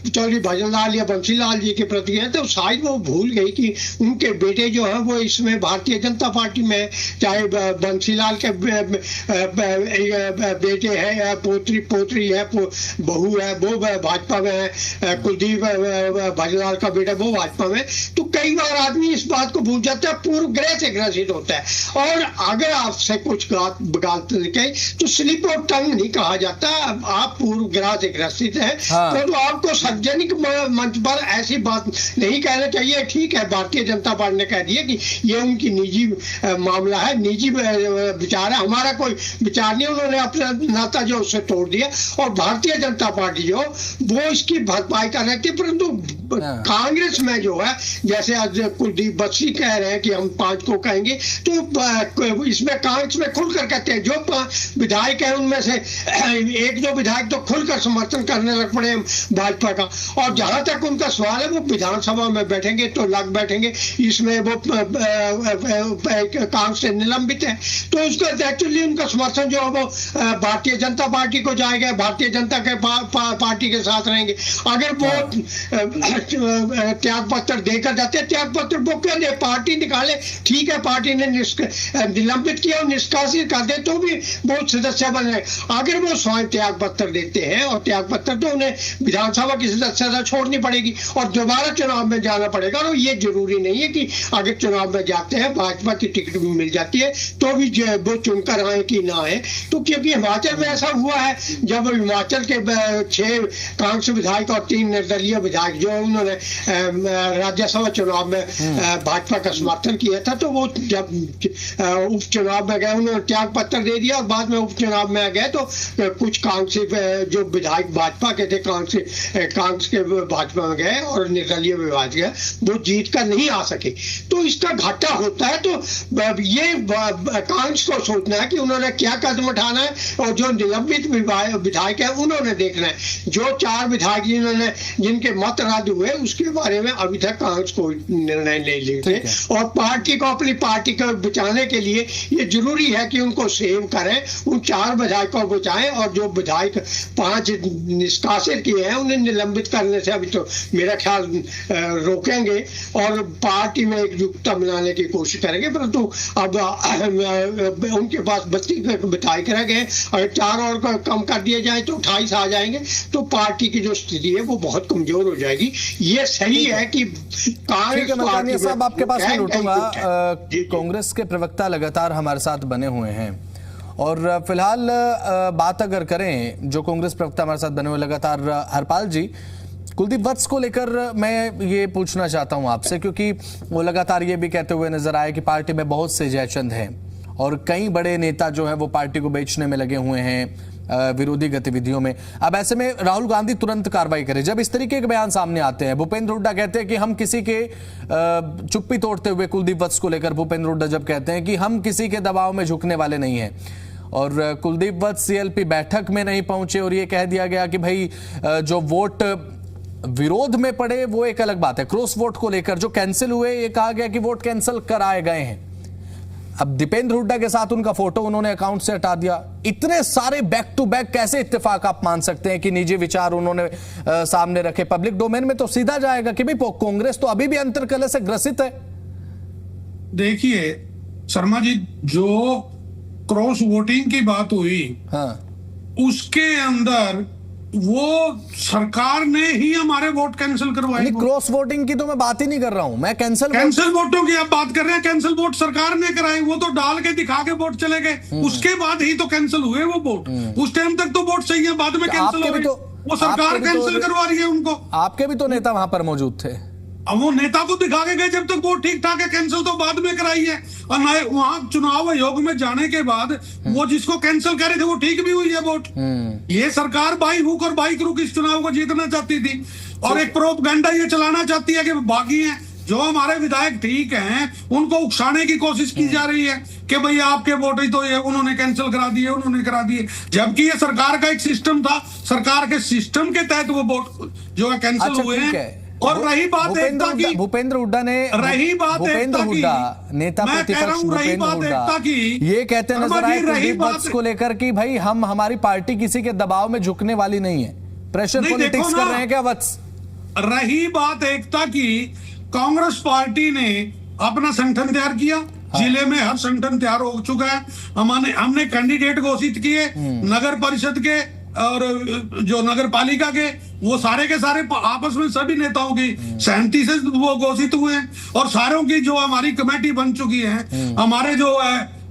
चौधरी भजनलाल या बंसीलाल जी के प्रति है तो शायद वो भूल गई कि उनके बेटे जो है वो इसमें भारतीय जनता पार्टी में, चाहे बंसीलाल के बेटे है या पोतरी है, बहू है, वो भाजपा में है, कुलदीप भजनलाल का बेटा वो भाजपा में। तो कई बार आदमी इस बात को भूल जाता है, पूर्वग्रह से ग्रसित होता है। और अगर आपसे कुछ बात निकले तो स्लिप ऑफ टंग नहीं कहा जाता, आप पूर्वग्रह से ग्रसित है। हाँ। तो आपको सार्वजनिक मंच पर ऐसी बात नहीं कहना चाहिए। ठीक है, भारतीय जनता पार्टी ने कह दिया कि ये उनकी निजी मामला है, निजी विचार है, हमारा कोई विचार नहीं। उन्होंने अपना नाता जो उससे तोड़ दिया और भारतीय जनता पार्टी जो वो इसकी भरपाई कर रही थी। परंतु कांग्रेस में जो है, जैसे आज कुलदीप बख्शी कह रहे हैं कि हम 5 को कहेंगे, तो इसमें कांग्रेस में खुलकर कहते हैं, जो विधायक है उनमें से 1-2 विधायक तो खुलकर समर्थन करने लग पड़े भाजपा का। और जहां तक उनका सवाल है वो विधानसभा में बैठेंगे तो लग बैठेंगे, इसमें वो कांग्रेस से निलंबित है तो उसका एक्चुअली उनका समर्थन जो है वो भारतीय जनता पार्टी को जाएगा, भारतीय जनता के पार्टी के साथ रहेंगे। अगर वो त्याग पत्र देकर जाते हैं, त्याग पत्र वो क्या दे, पार्टी निकाले, ठीक है, पार्टी ने निलंबित किया और निष्कासित कर दे तो भी बहुत सदस्य बन रहे। अगर वो स्वयं त्याग पत्र देते हैं और त्याग पत्र तो उन्हें विधानसभा की सदस्यता छोड़नी पड़ेगी और दोबारा चुनाव में जाना पड़ेगा। और ये जरूरी नहीं है कि अगर चुनाव में जाते हैं भाजपा की टिकट भी मिल जाती है तो भी वो चुनकर आए कि ना आए। तो क्योंकि हिमाचल में ऐसा हुआ है, जब हिमाचल के 6 कांग्रेस विधायक और 3 निर्दलीय विधायक जो उन्होंने राज्यसभा चुनाव में भाजपा का समर्थन किया था, तो वो जब उपचुनाव में गए उन्होंने त्याग पत्र दे दिया और बाद में उपचुनाव में गए तो कुछ कांग्रेस जो विधायक भाजपा के थे कांग्रेस के भाजपा में गए और निर्दलीय विभाग गए, वो जीत कर नहीं आ सके। तो इसका घाटा होता है। तो ये कांग्रेस को सोचना है कि उन्होंने क्या कदम उठाना है और जो निलंबित विधायक है उन्होंने देखना है। जो 4 विधायक जिनके मत रद्द हुए उसके बारे में अभी तक कांग्रेस कोई निर्णय नहीं लिए और पार्टी को अपनी पार्टी को बचाने के लिए ये जरूरी है कि उनको सेव करें, उन 4 विधायकों को बचाएं और जो विधायक 5 निष्कासित किए हैं उन्हें निलंबित करने से अभी तो मेरा ख्याल रोकेंगे और पार्टी में एकजुटता बनाने की कोशिश करेंगे। परंतु अब उनके पास 32 विधायक रह गए, अगर 4 और कम कर दिए जाए तो 28 आ जाएंगे, तो पार्टी की जो स्थिति है वो बहुत कमजोर हो जाएगी। ये सही है कि ठीक कांग्रेस है मनकानिया साहब, आपके पास मैं लौटूंगा। जी। कांग्रेस के प्रवक्ता लगातार हमारे साथ बने हुए हैं और फिलहाल बात अगर करें जो कांग्रेस प्रवक्ता हमारे साथ बने हुए लगातार, हरपाल जी, कुलदीप वत्स को लेकर मैं ये पूछना चाहता हूं आपसे, क्योंकि वो लगातार ये भी कहते हुए नजर आए कि पार्टी में बहुत से जयचंद हैं और कई बड़े नेता जो है वो पार्टी को बेचने में लगे हुए हैं विरोधी गतिविधियों में। अब ऐसे में राहुल गांधी तुरंत कार्रवाई करें। जब इस तरीके के बयान सामने आते हैं, भूपेंद्र हुड्डा कहते हैं कि हम किसी के चुप्पी तोड़ते हुए कुलदीप वत्स को लेकर भूपेंद्र हुड्डा जब कहते हैं कि हम किसी के दबाव में झुकने वाले नहीं हैं, और कुलदीप वत्स सीएलपी बैठक में नहीं पहुंचे और ये कह दिया गया कि भाई जो वोट विरोध में पड़े वो एक अलग बात है, क्रॉस वोट को लेकर जो कैंसिल हुए ये कहा गया कि वोट कैंसिल कराए गए हैं। अब दीपेंद्र हुड्डा के साथ उनका फोटो उन्होंने अकाउंट से हटा दिया। इतने सारे बैक टू बैक कैसे इत्तेफाक आप मान सकते हैं कि निजी विचार उन्होंने सामने रखे? पब्लिक डोमेन में तो सीधा जाएगा कि भाई कांग्रेस तो अभी भी अंतर्कलह से ग्रसित है। देखिए शर्मा जी, जो क्रॉस वोटिंग की बात हुई, हाँ, उसके अंदर वो सरकार ने ही हमारे वोट कैंसिल करवाए। क्रॉस वोटिंग की तो मैं बात ही नहीं कर रहा हूं, मैं कैंसिल वोटों की आप बात कर रहे हैं। कैंसिल वोट सरकार ने कराए, वो तो डाल के दिखा के वोट चले गए, उसके बाद ही तो कैंसिल हुए वो वोट। उस टाइम तक तो वोट सही है, बाद में कैंसिल हो गए। वो सरकार कैंसिल करवा रही है उनको। आपके भी तो नेता वहां पर मौजूद थे। अब वो नेता को दिखा के गए, जब तक वो ठीक ठाक है, कैंसिल तो बाद में कराई है। और नए वहां चुनाव आयोग में जाने के बाद वो जिसको कैंसिल करे थे वो ठीक भी हुई है वोट। ये सरकार बाई हुक और बाई क्रूक इस चुनाव को जीतना चाहती थी और एक प्रोपगेंडा ये चलाना चाहती है कि बागी हैं जो हमारे विधायक ठीक हैं उनको उकसाने की कोशिश की जा रही है कि भैया आपके वोट ही तो ये उन्होंने कैंसिल करा दिए, उन्होंने करा दिए, जबकि ये सरकार का एक सिस्टम था। सरकार के सिस्टम के तहत वो वोट जो है कैंसिल हुए हैं। और रही बात एकता की, भूपेंद्र हुड्डा ने, रही बात भूपेंद्र हुड्डा नेता प्रतिपक्ष भूपेंद्र हुड्डा ये कहते नजर आए कुलदीप वत्स को लेकर कि भाई हम हमारी पार्टी किसी के दबाव में झुकने वाली नहीं है। प्रेशर पॉलिटिक्स कर रहे हैं क्या वत्स? रही बात एकता की, कांग्रेस पार्टी ने अपना संगठन तैयार किया। जिले में हर संगठन तैयार हो चुका है। हमने कैंडिडेट घोषित किए, नगर परिषद के और जो नगर पालिका के, वो सारे के सारे आपस में सभी नेताओं की सहमति से वो घोषित हुए हैं और सारों की जो हमारी कमेटी बन चुकी है। हमारे जो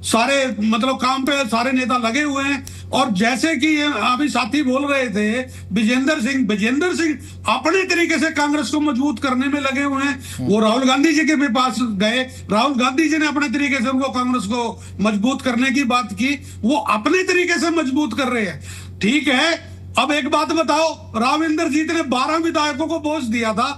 सारे मतलब काम पे सारे नेता लगे हुए हैं। और जैसे कि अभी साथी बोल रहे थे विजेंद्र सिंह अपने तरीके से कांग्रेस को मजबूत करने में लगे हुए हैं। वो राहुल गांधी जी के भी पास गए, राहुल गांधी जी ने अपने तरीके से उनको कांग्रेस को मजबूत करने की बात की, वो अपने तरीके से मजबूत कर रहे हैं। ठीक है, अब एक बात बताओ, राव इंद्रजीत ने 12 विधायकों को बोझ दिया था,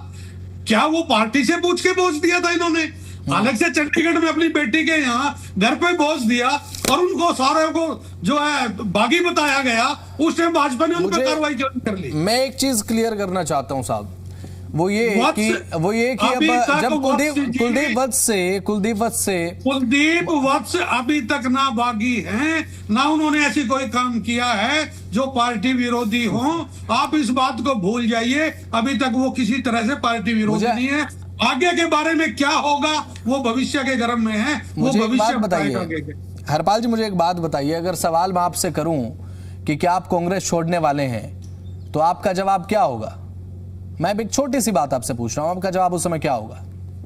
क्या वो पार्टी से पूछ के बोझ दिया था? इन्होंने अलग से चंडीगढ़ में अपनी बेटी के यहाँ घर पे बोझ दिया और उनको सारे को जो है बागी बताया गया। उस टाइम भाजपा ने उन पर कार्रवाई कर ली। मैं एक चीज क्लियर करना चाहता हूं साहब, वो ये कि अब जब कुलदीप वत्स अभी तक ना बागी हैं, ना उन्होंने ऐसी कोई काम किया है जो पार्टी विरोधी हो। आप इस बात को भूल जाइए, अभी तक वो किसी तरह से पार्टी विरोधी नहीं है। आगे के बारे में क्या होगा वो भविष्य के गर्भ में है, वो भविष्य बताइए। हरपाल जी मुझे एक बात बताइए, अगर सवाल मैं आपसे करूं कि क्या आप कांग्रेस छोड़ने वाले हैं तो आपका जवाब क्या होगा? मैं एक छोटी सी बात आपसे पूछ रहा हूं, आपका जवाब उस समय क्या होगा?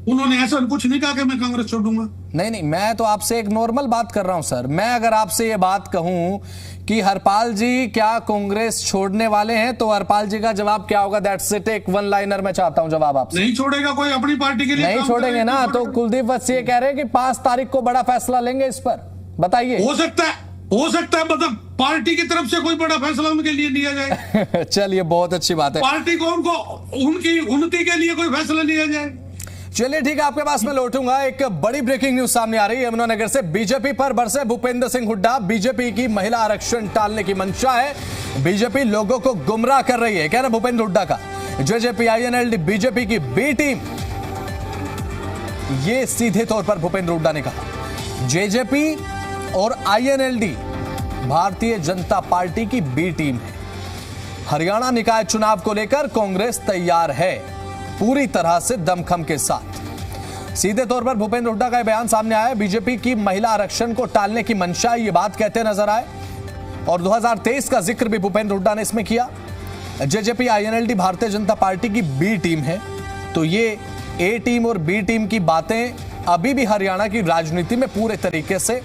उन्होंने ऐसा कुछ नहीं कहा कि मैं कांग्रेस छोड़ूंगा। नहीं, मैं तो आपसे एक नॉर्मल बात कर रहा हूं सर। मैं अगर आपसे ये बात कहूं कि हरपाल जी क्या कांग्रेस छोड़ने वाले हैं तो हरपाल जी का जवाब क्या होगा? दैट्स इट, एक वन लाइनर में चाहता हूं जवाब आपसे। नहीं छोड़ेगा कोई अपनी पार्टी के लिए, नहीं छोड़ेंगे ना, तो कुलदीप वत्स ये कह रहे हैं कि 5 तारीख को बड़ा फैसला लेंगे इस पर, बताइए। हो सकता है मतलब पार्टी की तरफ से कोई बड़ा फैसला उनके लिए लिया जाए। चलिए बहुत अच्छी बात है, पार्टी को उनको उनकी उन्नति के लिए कोई फैसला लिया जाए। चलिए ठीक है, आपके पास मैं लौटूंगा। एक बड़ी ब्रेकिंग न्यूज सामने आ रही है यमुनानगर से। बीजेपी पर बरसे भूपेंद्र सिंह हुड्डा, बीजेपी की महिला आरक्षण टालने की मंशा है, बीजेपी लोगों को गुमराह कर रही है, कह रहे भूपेंद्र हुड्डा का। जेजेपी INLD बीजेपी की बी टीम, ये सीधे तौर पर भूपेंद्र हुड्डा ने कहा। जेजेपी और INLD भारतीय जनता पार्टी की बी टीम है। हरियाणा निकाय चुनाव को लेकर कांग्रेस तैयार है पूरी तरह से दमखम के साथ। सीधे तौर पर भूपेंद्र हुड्डा का बयान सामने आया। बीजेपी की महिला आरक्षण को टालने की मंशा, ये बात कहते नजर आए और 2023 का जिक्र भी भूपेंद्र हुड्डा ने इसमें किया। JJP INLD Bharatiya Janata party की बी टीम है, तो ये ए टीम और बी टीम की बातें अभी भी हरियाणा की राजनीति में पूरे तरीके से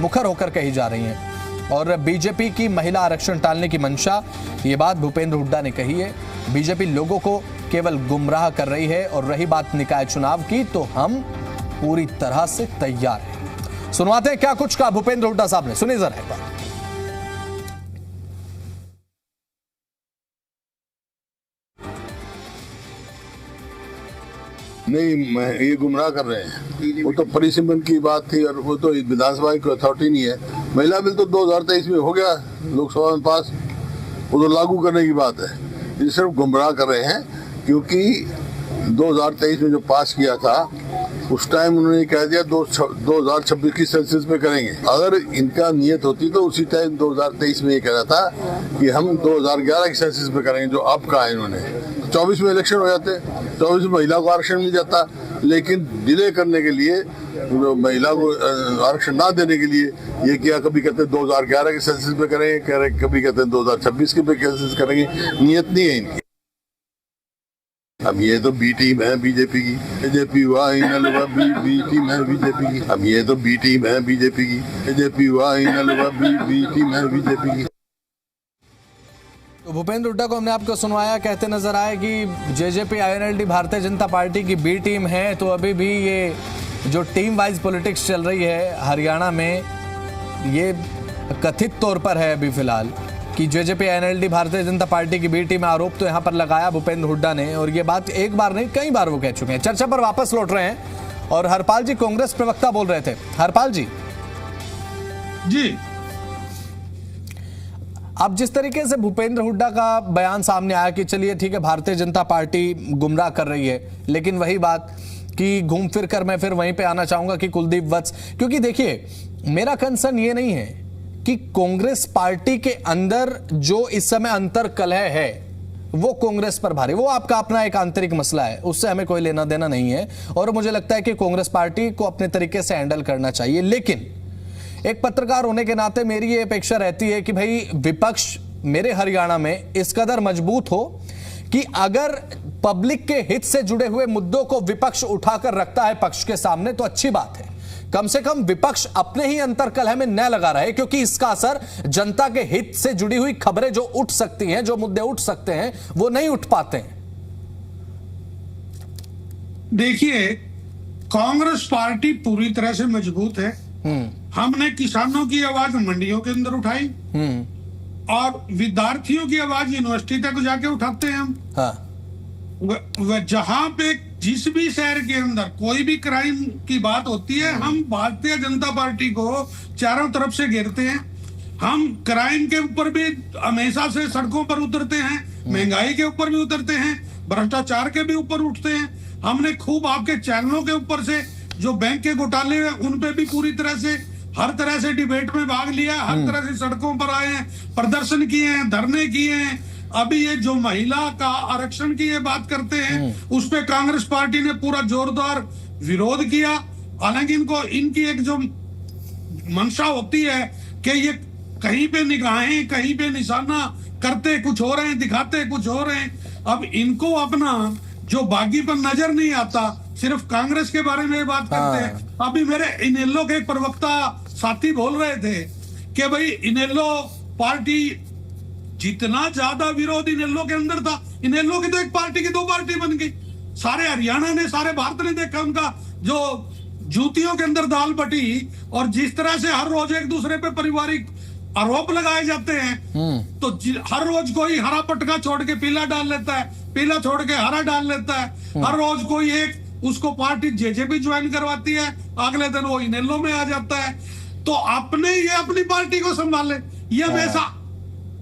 मुखर होकर कही जा रही हैं। और बीजेपी की महिला आरक्षण टालने की मंशा, ये बात भूपेंद्र हुड्डा ने कही है। बीजेपी लोगों को केवल गुमराह कर रही है। और रही बात निकाय चुनाव की, तो हम पूरी तरह से तैयार हैं। सुनवाते हैं क्या कुछ कहा भूपेंद्र हुड्डा साहब ने, सुनिए जरा एक बार। नहीं, ये गुमराह कर रहे हैं। वो तो परिसीमन की बात थी और वो तो विधानसभा की अथॉरिटी नहीं है। महिला बिल तो 2023 में हो गया लोकसभा में पास, वो तो लागू करने की बात है। ये सिर्फ गुमराह कर रहे हैं, क्योंकि 2023 में जो पास किया था उस टाइम उन्होंने कह दिया 2026 की सेंसस में करेंगे। अगर इनका नियत होती तो उसी टाइम 2023 में ये कह रहा था कि हम 2011 की सेंसस में करेंगे, जो अब कहा है इन्होंने। 24 में इलेक्शन हो जाते, 24 में महिला को आरक्षण मिल जाता, लेकिन डिले करने के लिए, महिला को आरक्षण ना देने के लिए ये किया। कभी कहते हैं 2011 के सेंसस में करेंगे, कभी कहते हैं 2026 के सेंसस करेंगे। नियत नहीं है इनकी। अब ये तो बी टीम है बीजेपी की, बीजेपी हुआ इनल हुआ बी टीम है बीजेपी की। अब ये तो बी टीम है बीजेपी की, बीजेपी हुआ इनल हुआ बी टीम है बीजेपी की। तो भूपेंद्र हुड्डा को हमने आपको सुनवाया, कहते नजर आए कि JJP INLD Bharatiya Janata party की बी टीम है। तो अभी भी ये जो टीम वाइज पॉलिटिक्स चल रही है हरियाणा में, ये कथित तौर पर है अभी फिलहाल कि JJP INLD Bharatiya Janata party की बी टीम। आरोप तो यहां पर लगाया भूपेंद्र हुड्डा ने, और ये बात एक बार नहीं कई बार वो कह चुके हैं। चर्चा पर वापस लौट रहे हैं और हरपाल जी कांग्रेस प्रवक्ता बोल रहे थे। हरपाल जी जी, अब जिस तरीके से भूपेंद्र हुड्डा का बयान सामने आया कि चलिए ठीक है भारतीय जनता पार्टी गुमराह कर रही है, लेकिन वही बात कि घूम फिर कर मैं फिर वहीं पे आना चाहूंगा कि कुलदीप वत्स, क्योंकि देखिए मेरा कंसर्न ये नहीं है कि कांग्रेस पार्टी के अंदर जो इस समय अंतर कलह है वो कांग्रेस पर भारी, वो आपका अपना एक आंतरिक मसला है, उससे हमें कोई लेना देना नहीं है। और मुझे लगता है कि कांग्रेस पार्टी को अपने तरीके से हैंडल करना चाहिए। लेकिन एक पत्रकार होने के नाते मेरी ये अपेक्षा रहती है कि भाई विपक्ष मेरे हरियाणा में इस कदर मजबूत हो कि अगर पब्लिक के हित से जुड़े हुए मुद्दों को विपक्ष उठाकर रखता है पक्ष के सामने, तो अच्छी बात है। कम से कम विपक्ष अपने ही अंतरकलह में न लगा रहे, क्योंकि इसका असर जनता के हित से जुड़ी हुई खबरें जो उठ सकती हैं, जो मुद्दे उठ सकते हैं, वो नहीं उठ पाते हैं। देखिए कांग्रेस पार्टी पूरी तरह से मजबूत है। हमने किसानों की आवाज मंडियों के अंदर उठाई और विद्यार्थियों की आवाज यूनिवर्सिटी तक जाके उठाते हैं हम। हाँ। जहां पे जिस भी शहर के अंदर कोई भी क्राइम की बात होती है, हम भारतीय जनता पार्टी को चारों तरफ से घेरते हैं। हम क्राइम के ऊपर भी हमेशा से सड़कों पर उतरते हैं, महंगाई के ऊपर भी उतरते हैं, भ्रष्टाचार के भी ऊपर उठते हैं। हमने खूब आपके चैनलों के ऊपर से जो बैंक के घोटाले हैं उन पे भी पूरी तरह से हर तरह से डिबेट में भाग लिया, हर तरह से सड़कों पर आए हैं, प्रदर्शन किए हैं, धरने किए हैं। अभी ये जो महिला का आरक्षण की ये बात करते हैं, उस पे कांग्रेस पार्टी ने पूरा जोरदार विरोध किया। हालांकि इनको इनकी एक जो मंशा होती है कि ये कहीं पे निगाहें, कहीं पे निशाना करते कुछ हो रहे हैं, दिखाते कुछ हो रहे हैं। अब इनको अपना जो बागी पर नजर नहीं आता, सिर्फ कांग्रेस के बारे में बात करते हैं। अभी मेरे इनेलो के एक प्रवक्ता साथी बोल रहे थे कि भाई इनेलो पार्टी जितना ज्यादा विरोध इनेलो के अंदर था, इनेलो की तो एक पार्टी की दो पार्टी बन गई। सारे हरियाणा ने, सारे भारत ने देखा उनका जो जूतियों के अंदर दाल बटी, और जिस तरह से हर रोज एक दूसरे पे पारिवारिक आरोप लगाए जाते हैं। तो हर रोज कोई हरा पटका छोड़ के पीला डाल लेता है, पीला छोड़ के हरा डाल लेता है। हर रोज कोई एक उसको पार्टी जेजेपी ज्वाइन करवाती है, अगले दिन वो इनेलो में आ जाता है। तो आपने ये अपनी पार्टी को संभाले, ये हमेशा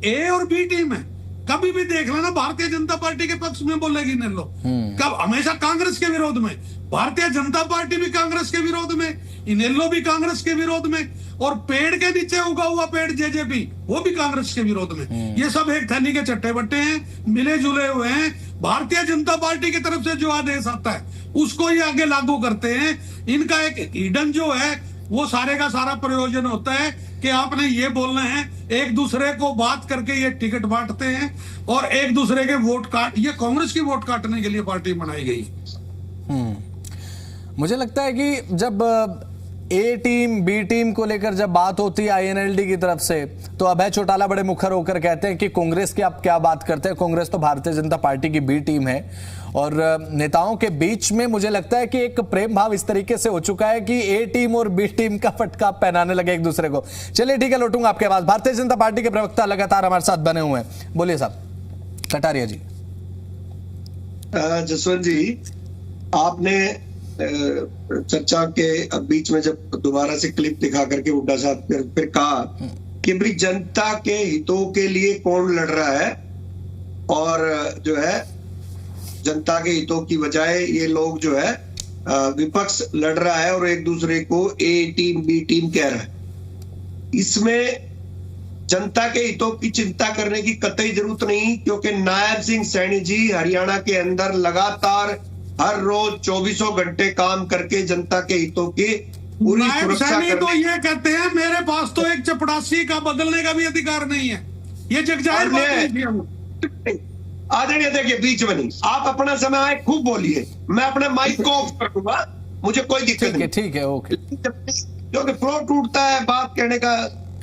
ए और बी टीम है। कभी भी देख लेना भारतीय जनता पार्टी के पक्ष में बोलेगी इनेलो, कब हमेशा कांग्रेस के विरोध में। भारतीय जनता पार्टी भी कांग्रेस के विरोध में, इनेलो भी कांग्रेस के विरोध में, और पेड़ के नीचे उगा हुआ पेड़ जेजेपी वो भी कांग्रेस के विरोध में। ये सब एक थैली के चट्टे बट्टे हैं, मिले जुले हुए हैं। भारतीय जनता पार्टी की तरफ से जो आदेश आता है उसको ही आगे लागू करते हैं। इनका एक हिडन जो है वो सारे का सारा प्रयोजन होता है कि आपने ये बोलना है एक दूसरे को बात करके ये टिकट बांटते हैं और एक दूसरे के वोट काट, ये कांग्रेस की वोट काटने के लिए पार्टी बनाई गई। मुझे लगता है कि जब ए टीम बी टीम को लेकर जब बात होती है आईएनएलडी की तरफ से, तो अभय चौटाला बड़े मुखर होकर कहते हैं कि कांग्रेस की आप क्या बात करते हैं, कांग्रेस तो भारतीय जनता पार्टी की बी टीम है। और नेताओं के बीच में मुझे लगता है कि एक प्रेम भाव इस तरीके से हो चुका है कि ए टीम और बी टीम का फटका पहनाने लगे एक दूसरे को। चलिए ठीक है, लौटूंगा आपके पास। भारतीय जनता पार्टी के प्रवक्ता लगातार हमारे साथ बने हुए हैं, बोलिए साहब। कटारिया जी। जसवंत जी, आपने चर्चा के बीच में जब दोबारा से क्लिप दिखा करके हुड्डा साहब फिर कहा कि भाई जनता के हितों के लिए कौन लड़ रहा है, और जो है जनता के हितों की बजाय ये लोग जो है विपक्ष लड़ रहा है और एक दूसरे को ए टीम बी टीम कह रहा है। इसमें जनता के हितों की चिंता करने की कतई जरूरत नहीं, क्योंकि नायब सिंह सैनी जी हरियाणा के अंदर लगातार हर रोज 24 घंटे काम करके जनता के हितों की पूरी सुरक्षा करने। तो ये कहते हैं मेरे पास तो एक चपड़ासी का बदलने का भी अधिकार नहीं है, ये जगजाहिर बात है। आदरणीय देखिए, बीच में नहीं, आप अपना समय आए खूब बोलिए, मैं अपने माइक को ऑफ कर दूंगा, मुझे कोई दिक्कत नहीं। ठीक है, ओके। क्योंकि फ्लो टूटता है बात कहने का,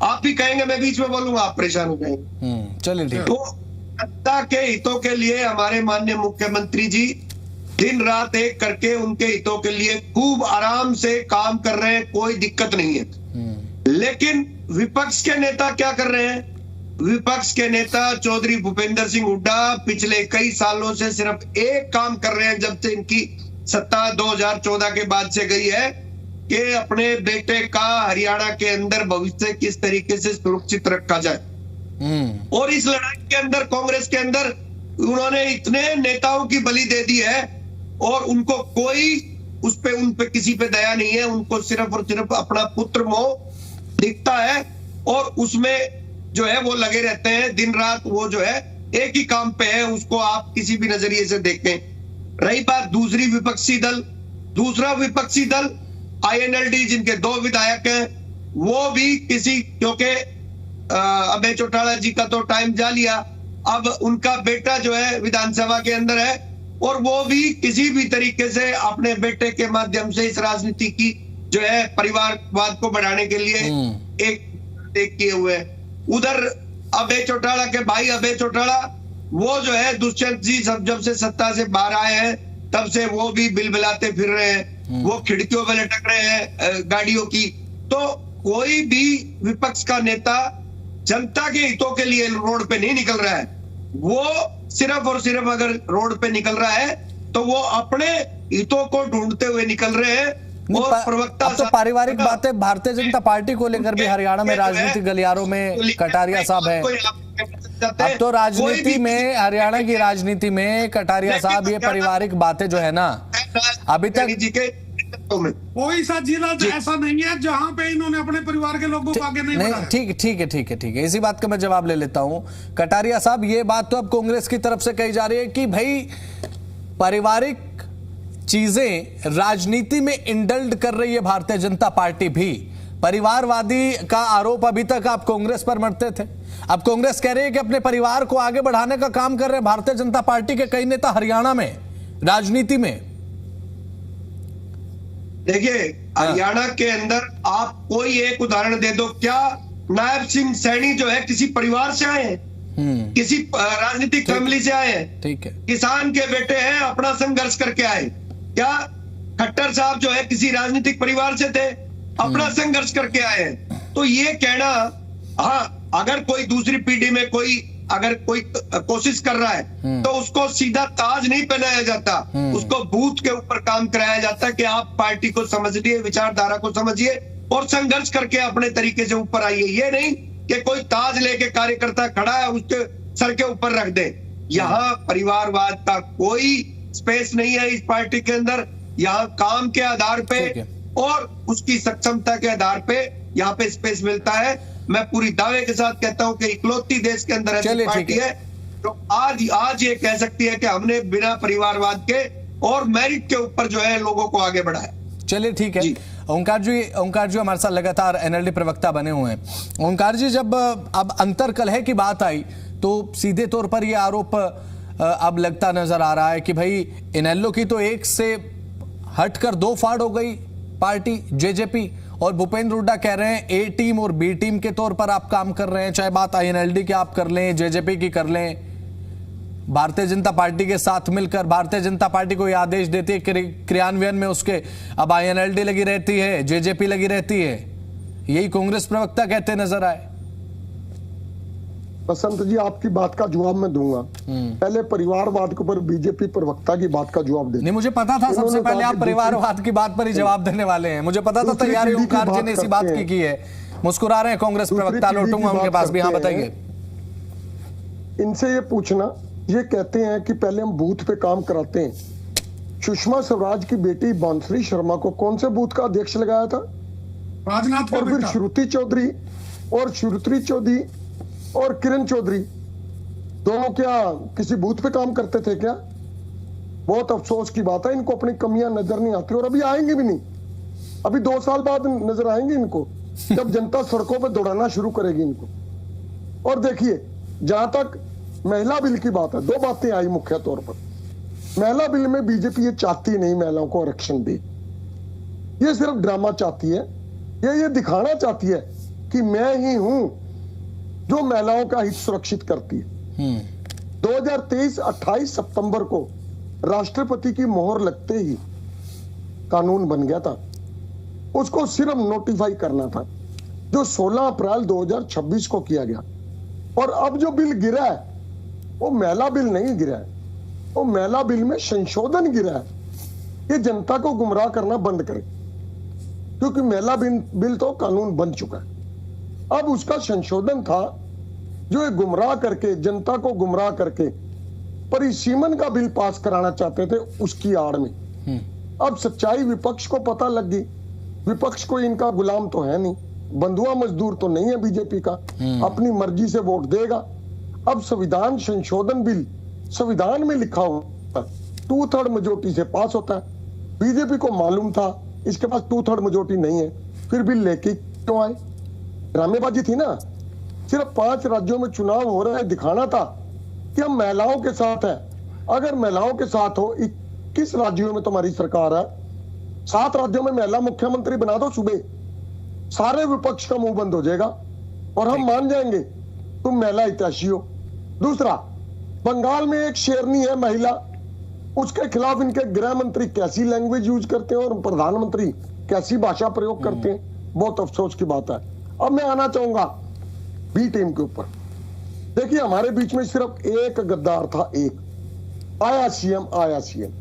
आप भी कहेंगे मैं बीच में बोलूंगा, आप परेशान हो जाएंगे। चलिए ठीक है। तो जनता के हितों के लिए हमारे माननीय मुख्यमंत्री जी दिन रात एक करके उनके हितों के लिए खूब आराम से काम कर रहे हैं, कोई दिक्कत नहीं है। लेकिन विपक्ष के नेता क्या कर रहे हैं? विपक्ष के नेता चौधरी भूपेंद्र सिंह हुड्डा पिछले कई सालों से सिर्फ एक काम कर रहे हैं, जब से इनकी सत्ता 2014 के बाद से गई है, कि अपने बेटे का हरियाणा के अंदर भविष्य किस तरीके से सुरक्षित रखा जाए। और इस लड़ाई के अंदर कांग्रेस के अंदर उन्होंने इतने नेताओं की बलि दे दी है और उनको कोई उन पे किसी पे दया नहीं है। उनको सिर्फ और सिर्फ अपना पुत्र मोह दिखता है और उसमें जो है वो लगे रहते हैं दिन रात। वो जो है एक ही काम पे है, उसको आप किसी भी नजरिए से देखें। रही बात दूसरा विपक्षी दल आईएनएलडी, जिनके 2 विधायक हैं, वो भी किसी, क्योंकि अभय चौटाला जी का तो टाइम जा लिया, अब उनका बेटा जो है विधानसभा के अंदर है और वो भी किसी भी तरीके से अपने बेटे के माध्यम से इस राजनीति की जो है परिवारवाद को बढ़ाने के लिए एक किए हुए। उधर अभय चौटाला के भाई अभय चौटाला, वो जो है दुष्यंत जी जब से सत्ता से बाहर आए हैं तब से वो भी बिलबिलाते फिर रहे हैं, वो खिड़कियों में लटक रहे हैं गाड़ियों की। तो कोई भी विपक्ष का नेता जनता के हितों के लिए रोड पे नहीं निकल रहा है। वो सिर्फ और सिर्फ अगर रोड पे निकल रहा है तो वो अपने हितों को ढूंढते हुए निकल रहे हैं। और प्रवक्ता तो पारिवारिक बातें भारतीय जनता पार्टी को लेकर भी हरियाणा में राजनीतिक गलियारों में कटारिया साहब है। अब तो राजनीति में, हरियाणा की राजनीति में कटारिया साहब, ये पारिवारिक बातें जो है ना, अभी तक कोई सा जिला ऐसा नहीं है जहां पे इन्होंने अपने परिवार के लोगों को आगे नहीं बढ़ाया। ठीक है, इसी बात का मैं जवाब ले लेता हूं। कटारिया साहब, ये बात तो अब कांग्रेस की तरफ से कही जा रही है कि भाई पारिवारिक चीजें राजनीति में इंडल्ड कर रही है भारतीय जनता पार्टी भी। परिवारवादी का आरोप अभी तक आप कांग्रेस पर मढ़ते थे, अब कांग्रेस कह रही है कि अपने परिवार को आगे बढ़ाने का काम कर रहे हैं भारतीय जनता पार्टी के कई नेता हरियाणा में राजनीति में। देखिए, हरियाणा के अंदर आप कोई एक उदाहरण दे दो, क्या नायब सिंह सैनी जो है किसी परिवार से आए हैं, किसी राजनीतिक फैमिली से आए हैं? ठीक है, किसान के बेटे हैं, अपना संघर्ष करके आए। क्या खट्टर साहब जो है किसी राजनीतिक परिवार से थे, अपना संघर्ष करके आए हैं? तो ये कहना, हाँ, अगर कोई दूसरी पीढ़ी में अगर कोई कोशिश कर रहा है तो उसको सीधा ताज नहीं पहनाया जाता, उसको बूथ के ऊपर काम कराया जाता है कि आप पार्टी को समझिए, विचारधारा को समझिए और संघर्ष करके अपने तरीके से ऊपर आइए। ये नहीं कि कोई ताज लेके कार्यकर्ता खड़ा है उसके सर के ऊपर रख दे। यहाँ परिवारवाद का कोई स्पेस नहीं है इस पार्टी के अंदर। यहाँ काम के आधार पे और उसकी सक्षमता के आधार पे यहाँ पे स्पेस मिलता है। मैं पूरी दावे के साथ कहता हूँ कि इकलौती देश के अंदर ऐसी पार्टी है तो आज ये कह सकती है कि हमने बिना परिवारवाद के और मेरिट के ऊपर जो है लोगों को आगे बढ़ाया। चलिए ठीक है, ओंकार जी हमारे साथ लगातार एनएलडी प्रवक्ता बने हुए हैं। ओंकार जी, जब अब अंतर्कलह की बात आई तो सीधे तौर पर यह आरोप अब लगता नजर आ रहा है कि भाई इनेलो की तो एक से हटकर दो फाड़ हो गई पार्टी जेजेपी, और भूपेंद्र हुड्डा कह रहे हैं ए टीम और बी टीम के तौर पर आप काम कर रहे हैं, चाहे बात आईएनएलडी की आप कर लें, जेजेपी की कर लें। भारतीय जनता पार्टी के साथ मिलकर भारतीय जनता पार्टी को यह आदेश देती है, क्रियान्वयन में उसके अब आईएनएलडी लगी रहती है, जेजेपी लगी रहती है। यही कांग्रेस प्रवक्ता कहते नजर आए। बसंत जी, आपकी बात का जवाब मैं दूंगा। पहले परिवारवाद के ऊपर बीजेपी प्रवक्ता की बात का जवाब दे। नहीं, मुझे पता था सबसे पहले आप परिवारवाद की बात पर ही जवाब देने वाले हैं। मुझे पता था तैयारी ओंकार जी ने इसी बात की है। मुस्कुरा रहे हैं कांग्रेस प्रवक्ता, लौटूंगा उनके पास भी। हाँ, बताइए। इनसे ये पूछना, ये कहते हैं कि पहले हम बूथ पे काम कराते हैं। सुषमा स्वराज की बेटी बांसुरी शर्मा को कौन से बूथ का अध्यक्ष लगाया था? राजनाथ का और फिर बेटा। श्रुति चौधरी और किरण चौधरी दोनों क्या किसी बूथ पे काम करते थे क्या? बहुत अफसोस की बात है, इनको अपनी कमियां नजर नहीं आती और अभी आएंगे भी नहीं। अभी 2 साल बाद नजर आएंगे इनको, जब जनता सड़कों पे दौड़ाना शुरू करेगी इनको। और देखिए, जहां तक महिला बिल की बात है, 2 बातें आई मुख्य तौर पर। महिला बिल में बीजेपी ये चाहती नहीं महिलाओं को आरक्षण दे, ये सिर्फ ड्रामा चाहती है। ये दिखाना चाहती है कि मैं ही हूं जो महिलाओं का हित सुरक्षित करती है। 2023 28 सितंबर को राष्ट्रपति की मोहर लगते ही कानून बन गया था। उसको सिर्फ नोटिफाई करना था, जो 16 अप्रैल 2026 को किया गया। और अब जो बिल गिरा है वो महिला बिल नहीं गिरा है, वो महिला बिल में संशोधन गिरा है। ये जनता को गुमराह करना बंद करे, क्योंकि महिला बिल तो कानून बन चुका है। अब उसका संशोधन था जो ये गुमराह करके, जनता को गुमराह करके परिसीमन का बिल पास कराना चाहते थे, उसकी आड़ में। अब सच्चाई विपक्ष को पता लग गई। विपक्ष को इनका गुलाम तो है नहीं, बंधुआ मजदूर तो नहीं है बीजेपी का, अपनी मर्जी से वोट देगा। अब संविधान संशोधन बिल संविधान में लिखा होता है 2/3 मेजोरिटी से पास होता है। बीजेपी को मालूम था इसके पास 2/3 मेजोरिटी नहीं है, फिर बिल लेके क्यों आए? ड्रामेबाजी थी ना। सिर्फ 5 राज्यों में चुनाव हो रहा है, दिखाना था कि हम महिलाओं के साथ हैं। अगर महिलाओं के साथ हो, 21 राज्यों में तुम्हारी सरकार है, 7 राज्यों में महिला मुख्यमंत्री बना दो सुबह, सारे विपक्ष का मुंह बंद हो जाएगा और हम मान जाएंगे तुम महिला हितैषी हो। दूसरा, बंगाल में एक शेरनी है महिला, उसके खिलाफ इनके गृह मंत्री कैसी लैंग्वेज यूज करते हैं और प्रधानमंत्री कैसी भाषा प्रयोग करते हैं। बहुत अफसोस की बात है। अब मैं आना चाहूंगा बी टीम के ऊपर। देखिए, हमारे बीच में सिर्फ एक गद्दार था, एक आया सीएम।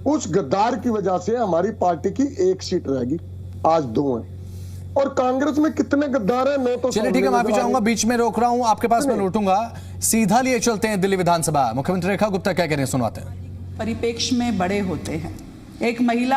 उस गद्दार की वजह से हमारी पार्टी की 1 सीट रहेगी, आज 2 है। और कांग्रेस में कितने गद्दार हैं मैं तो चलिए ठीक है, माफी चाहूंगा, बीच में रोक रहा हूं, आपके पास मैं लौटूंगा। सीधा लिए चलते हैं दिल्ली विधानसभा। मुख्यमंत्री रेखा गुप्ता क्या कह रहे हैं, सुनवाते हैं। परिप्रेक्ष्य में बड़े होते हैं। एक महिला